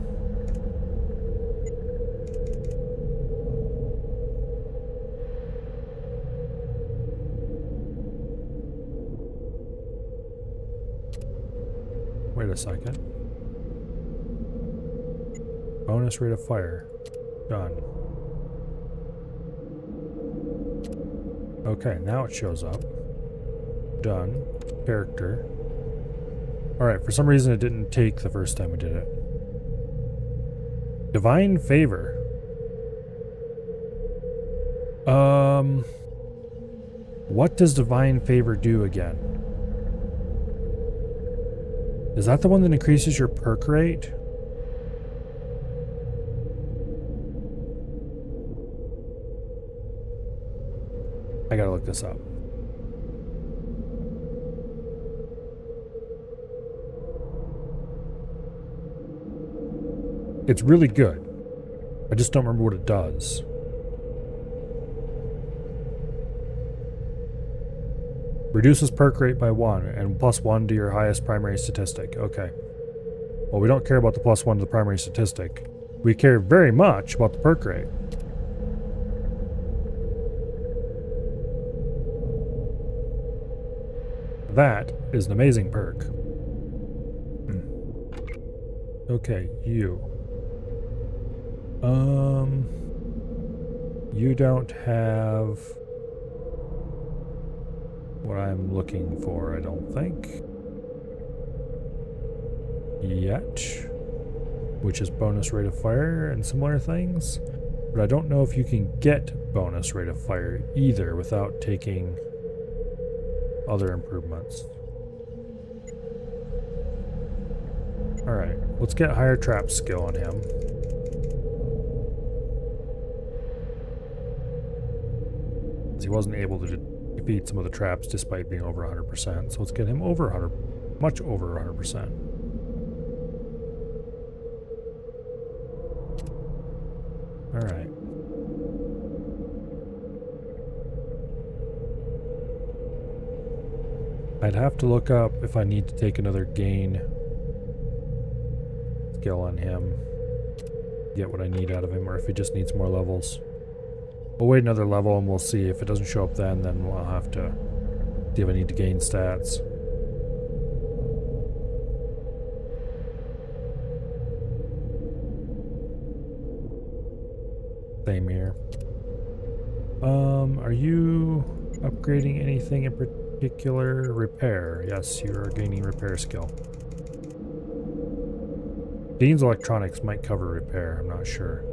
Wait a second. Bonus rate of fire. Done. Okay, now it shows up. Done. Character. Alright, for some reason it didn't take the first time we did it. Divine Favor. What does Divine Favor do again? Is that the one that increases your perk rate? I gotta look this up. It's really good. I just don't remember what it does. Reduces perk rate by 1 and +1 to your highest primary statistic. Okay. Well, we don't care about the +1 to the primary statistic. We care very much about the perk rate. That is an amazing perk. Okay, you. You don't have what I'm looking for, I don't think. Yet. Which is bonus rate of fire and similar things. But I don't know if you can get bonus rate of fire either without taking other improvements. Alright, let's get higher trap skill on him. He wasn't able to defeat some of the traps despite being over 100%, so let's get him over 100, much over 100%. Alright. I'd have to look up if I need to take another gain skill on him, get what I need out of him, or if he just needs more levels. We'll wait another level and we'll see. If it doesn't show up then we'll have to see if I need to gain stats. Same here. Are you upgrading anything in particular? Repair. Yes, you are gaining repair skill. Dean's Electronics might cover repair, I'm not sure.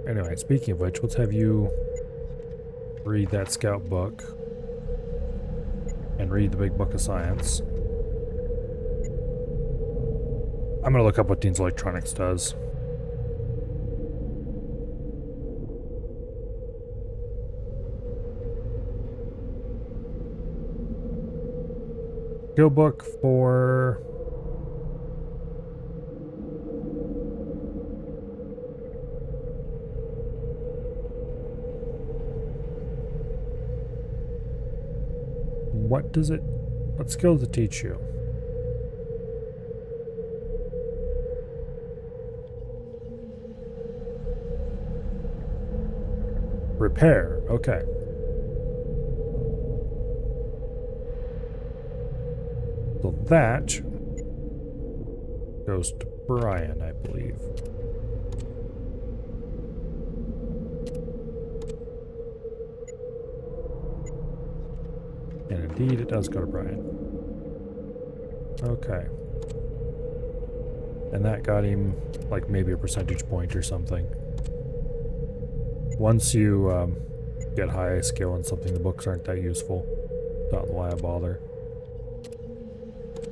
Anyway, speaking of which, let's have you read that scout book and read the big book of science. I'm gonna look up what Dean's Electronics does. Skill book for what skill does it teach you? Repair, okay. So that goes to Brian, I believe. And indeed, it does go to Brian. Okay. And that got him, like, maybe a percentage point or something. Once you get high skill in something, the books aren't that useful. Not why I bother.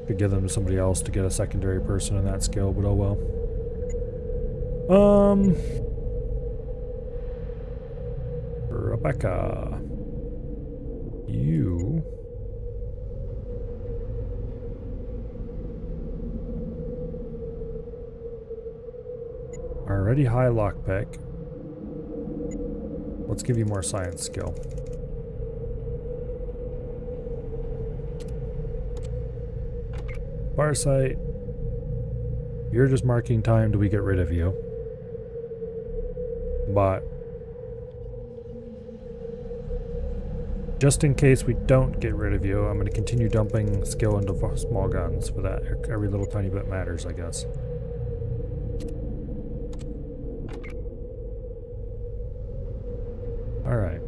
Could give them to somebody else to get a secondary person in that skill, but oh well. Rebecca. You are already high lockpick. Let's give you more science skill. Farsight. You're just marking time till we get rid of you. But just in case we don't get rid of you, I'm going to continue dumping skill into small guns for that. Every little tiny bit matters, I guess. Alright.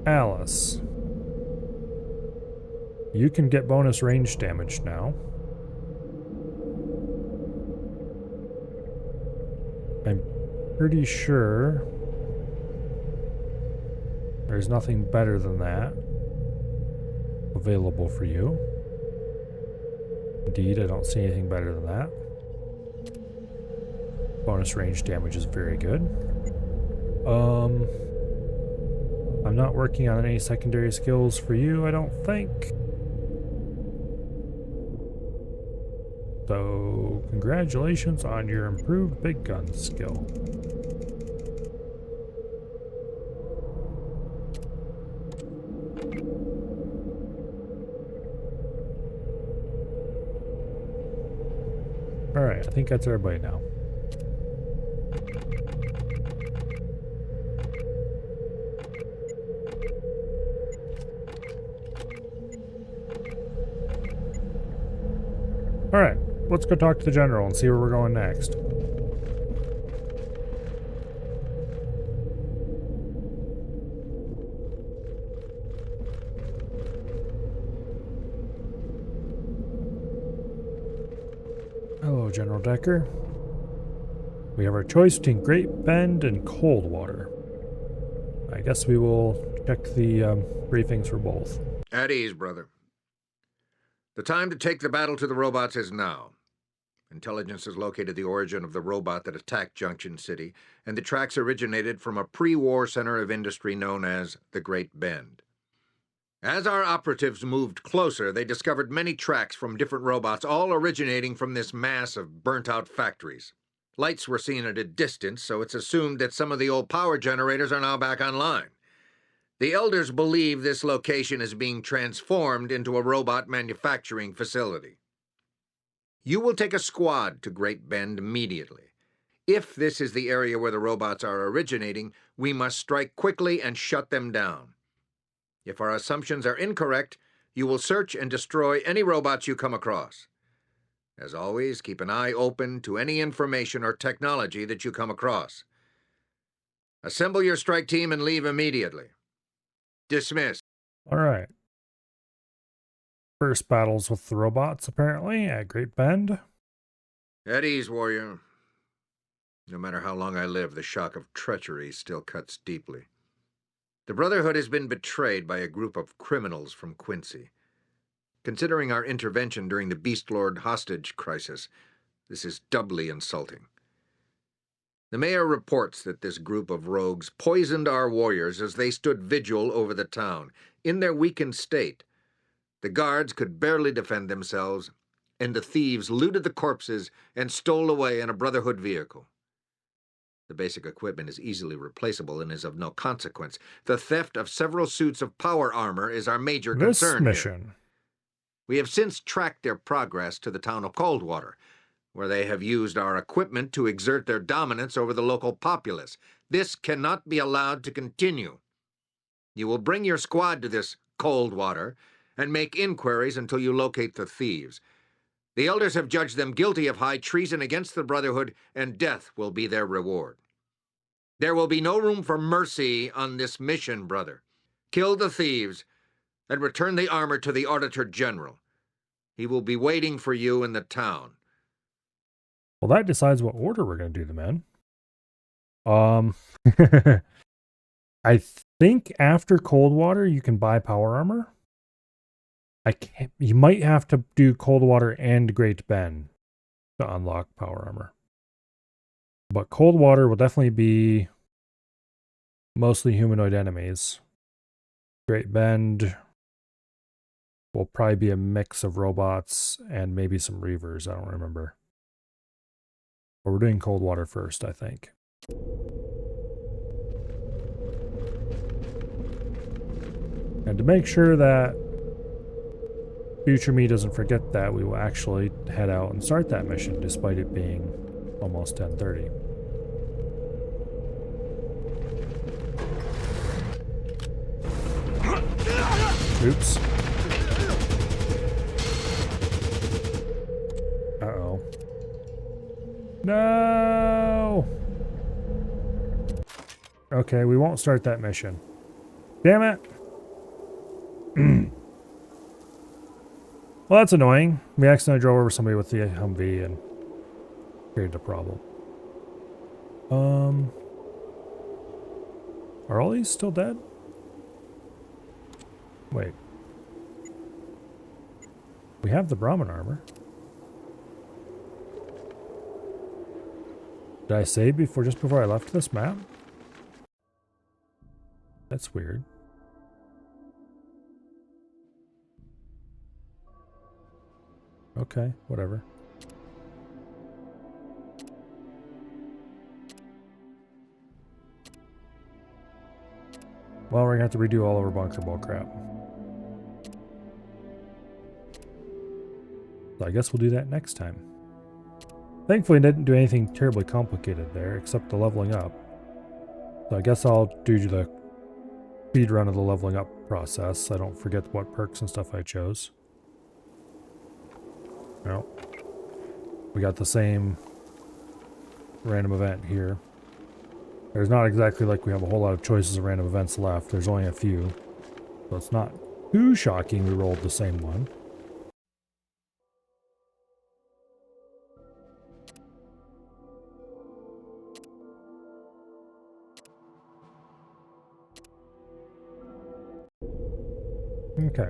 Alice. You can get bonus range damage now. I'm pretty sure there's nothing better than that available for you. Indeed, I don't see anything better than that. Bonus range damage is very good. I'm not working on any secondary skills for you, I don't think. So, congratulations on your improved big gun skill. Alright, I think that's everybody now. Alright, let's go talk to the general and see where we're going next. Hello, General Decker. We have our choice between Great Bend and Coldwater. I guess we will check the briefings for both. At ease, brother. The time to take the battle to the robots is now. Intelligence has located the origin of the robot that attacked Junction City, and the tracks originated from a pre-war center of industry known as the Great Bend. As our operatives moved closer, they discovered many tracks from different robots, all originating from this mass of burnt-out factories. Lights were seen at a distance, so it's assumed that some of the old power generators are now back online. The Elders believe this location is being transformed into a robot manufacturing facility. You will take a squad to Great Bend immediately. If this is the area where the robots are originating, we must strike quickly and shut them down. If our assumptions are incorrect, you will search and destroy any robots you come across. As always, keep an eye open to any information or technology that you come across. Assemble your strike team and leave immediately. Dismiss. Alright. First battles with the robots, apparently, at Great Bend. At ease, warrior. No matter how long I live, the shock of treachery still cuts deeply. The Brotherhood has been betrayed by a group of criminals from Quincy. Considering our intervention during the Beast Lord hostage crisis, this is doubly insulting. The mayor reports that this group of rogues poisoned our warriors as they stood vigil over the town. In their weakened state, the guards could barely defend themselves, and the thieves looted the corpses and stole away in a Brotherhood vehicle. The basic equipment is easily replaceable and is of no consequence. The theft of several suits of power armor is our major concern This mission. here. We have since tracked their progress to the town of Coldwater, where they have used our equipment to exert their dominance over the local populace. This cannot be allowed to continue. You will bring your squad to this Coldwater and make inquiries until you locate the thieves. The Elders have judged them guilty of high treason against the Brotherhood, and death will be their reward. There will be no room for mercy on this mission, brother. Kill the thieves and return the armor to the Auditor General. He will be waiting for you in the town. Well, that decides what order we're going to do them in. I think after Coldwater you can buy power armor. You might have to do Coldwater and Great Bend to unlock power armor. But Coldwater will definitely be mostly humanoid enemies. Great Bend will probably be a mix of robots and maybe some Reavers. I don't remember. But we're doing Coldwater first, I think. And to make sure that future me doesn't forget that, we will actually head out and start that mission despite it being almost 10:30. Oops. Uh-oh. No! Okay, we won't start that mission. Damn it! Well, that's annoying. We accidentally drove over somebody with the humvee and created a problem. Are all these still dead? Wait. We have the Brahmin armor. Did I save just before I left this map? That's weird. Okay, whatever. Well, we're gonna have to redo all of our bunker ball crap. So I guess we'll do that next time. Thankfully, I didn't do anything terribly complicated there, except the leveling up. So I guess I'll do the speed run of the leveling up process. I don't forget what perks and stuff I chose. No. We got the same random event here. There's not exactly like we have a whole lot of choices of random events left. There's only a few. So it's not too shocking we rolled the same one. Okay.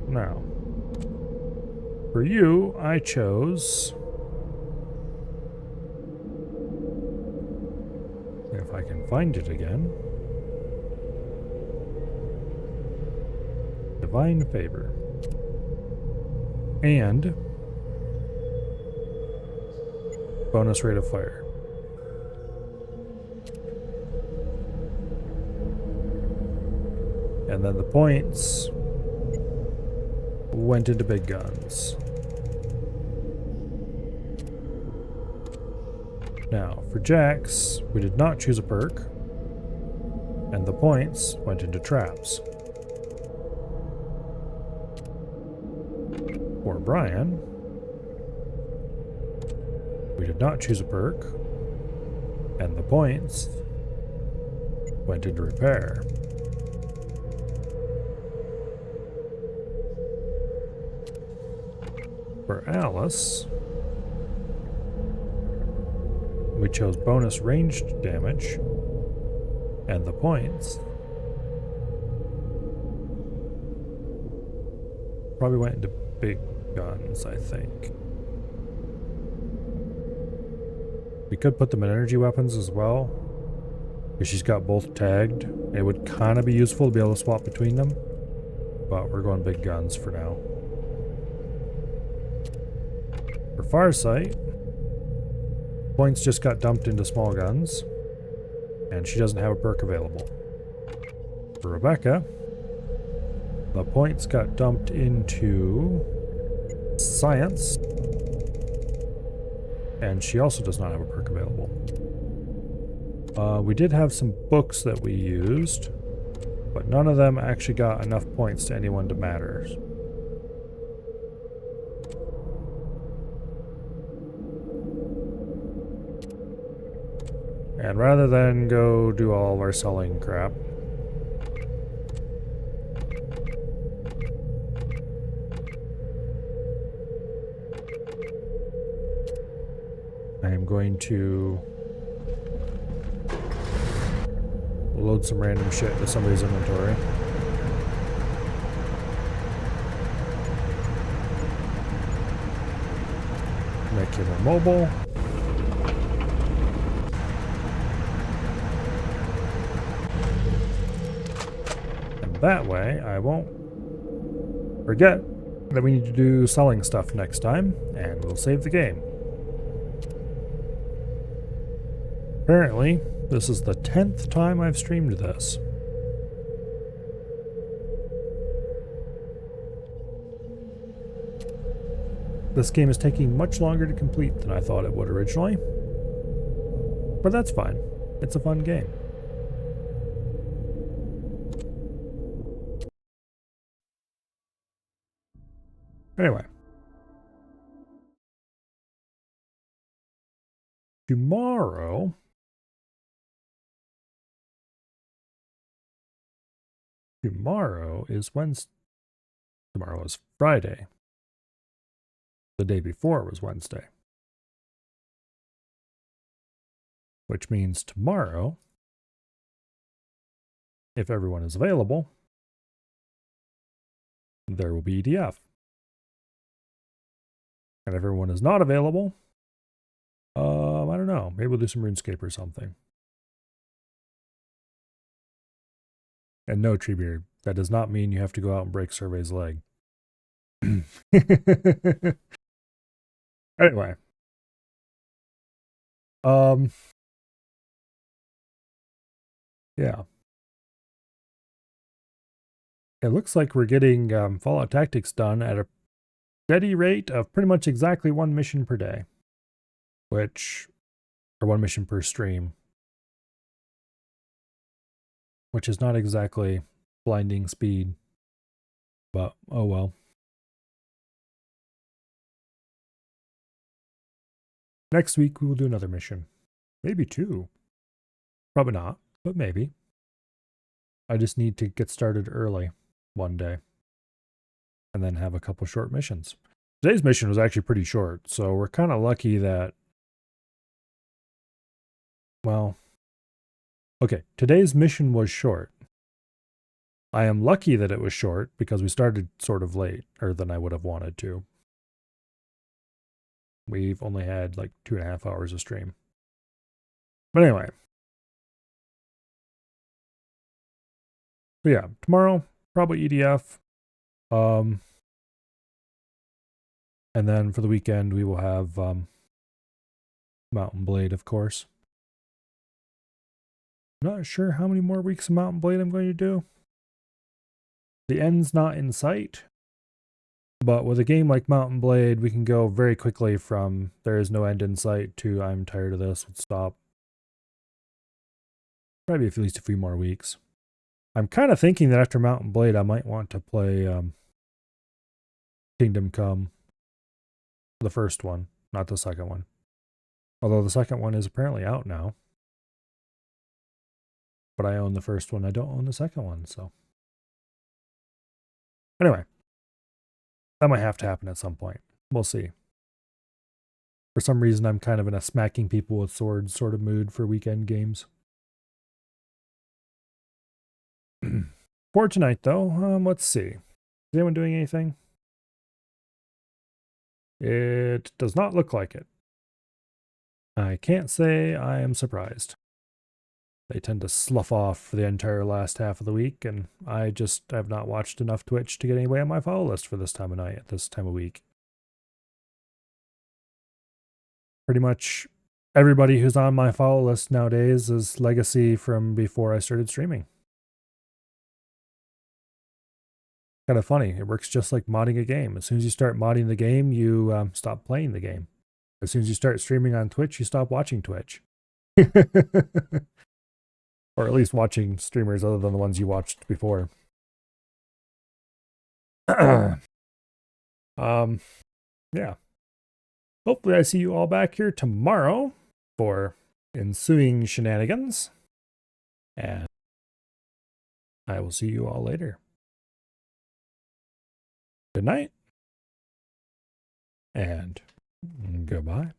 Now, for you, I chose... If I can find it again. Divine Favor. And bonus rate of fire. And then the points went into big guns. Now, for Jax, we did not choose a perk, and the points went into traps. For Brian, we did not choose a perk, and the points went into repair. For Alice, we chose bonus ranged damage, and the points probably went into big guns, I think. We could put them in energy weapons as well, because she's got both tagged. It would kind of be useful to be able to swap between them, but we're going big guns for now. For Farsight, points just got dumped into small guns, and she doesn't have a perk available. For Rebecca, the points got dumped into science, and she also does not have a perk available. We did have some books that we used, but none of them actually got enough points to anyone to matter. And rather than go do all of our selling crap, I am going to load some random shit into somebody's inventory. Make you more mobile. That way, I won't forget that we need to do selling stuff next time, and we'll save the game. Apparently, this is the 10th time I've streamed this. This game is taking much longer to complete than I thought it would originally, but that's fine. It's a fun game. Anyway. Tomorrow is Wednesday. Tomorrow is Friday. The day before was Wednesday. Which means tomorrow, if everyone is available, there will be EDF. And if everyone is not available, I don't know. Maybe we'll do some RuneScape or something. And no, Treebeard, that does not mean you have to go out and break Survey's leg. Anyway. Yeah. It looks like we're getting Fallout Tactics done at a steady rate of pretty much exactly one mission per day. Or one mission per stream. Which is not exactly blinding speed. But, oh well. Next week we will do another mission. Maybe 2. Probably not, but maybe. I just need to get started early one day. And then have a couple short missions. Today's mission was actually pretty short, so we're kind of lucky that... Well... Okay, today's mission was short. I am lucky that it was short, because we started sort of late, or than I would have wanted to. We've only had like 2.5 hours of stream. But anyway. So yeah, tomorrow, probably EDF. And then for the weekend, we will have Mountain Blade, of course. I'm not sure how many more weeks of Mountain Blade I'm going to do. The end's not in sight. But with a game like Mountain Blade, we can go very quickly from there is no end in sight to I'm tired of this, let's stop. Probably at least a few more weeks. I'm kind of thinking that after Mountain Blade, I might want to play Kingdom Come. The first one, not the second one. Although the second one is apparently out now. But I own the first one, I don't own the second one, so. Anyway. That might have to happen at some point. We'll see. For some reason, I'm kind of in a smacking people with swords sort of mood for weekend games. For tonight, though, let's see. Is anyone doing anything? It does not look like it. I can't say I am surprised. They tend to slough off for the entire last half of the week, and I just have not watched enough Twitch to get anybody on my follow list for this time of night, at this time of week. Pretty much everybody who's on my follow list nowadays is legacy from before I started streaming. Kind of funny. It works just like modding a game. As soon as you start modding the game, you stop playing the game. As soon as you start streaming on Twitch, you stop watching Twitch. Or at least watching streamers other than the ones you watched before. Yeah. Hopefully I see you all back here tomorrow for ensuing shenanigans. And I will see you all later. Good night. And goodbye.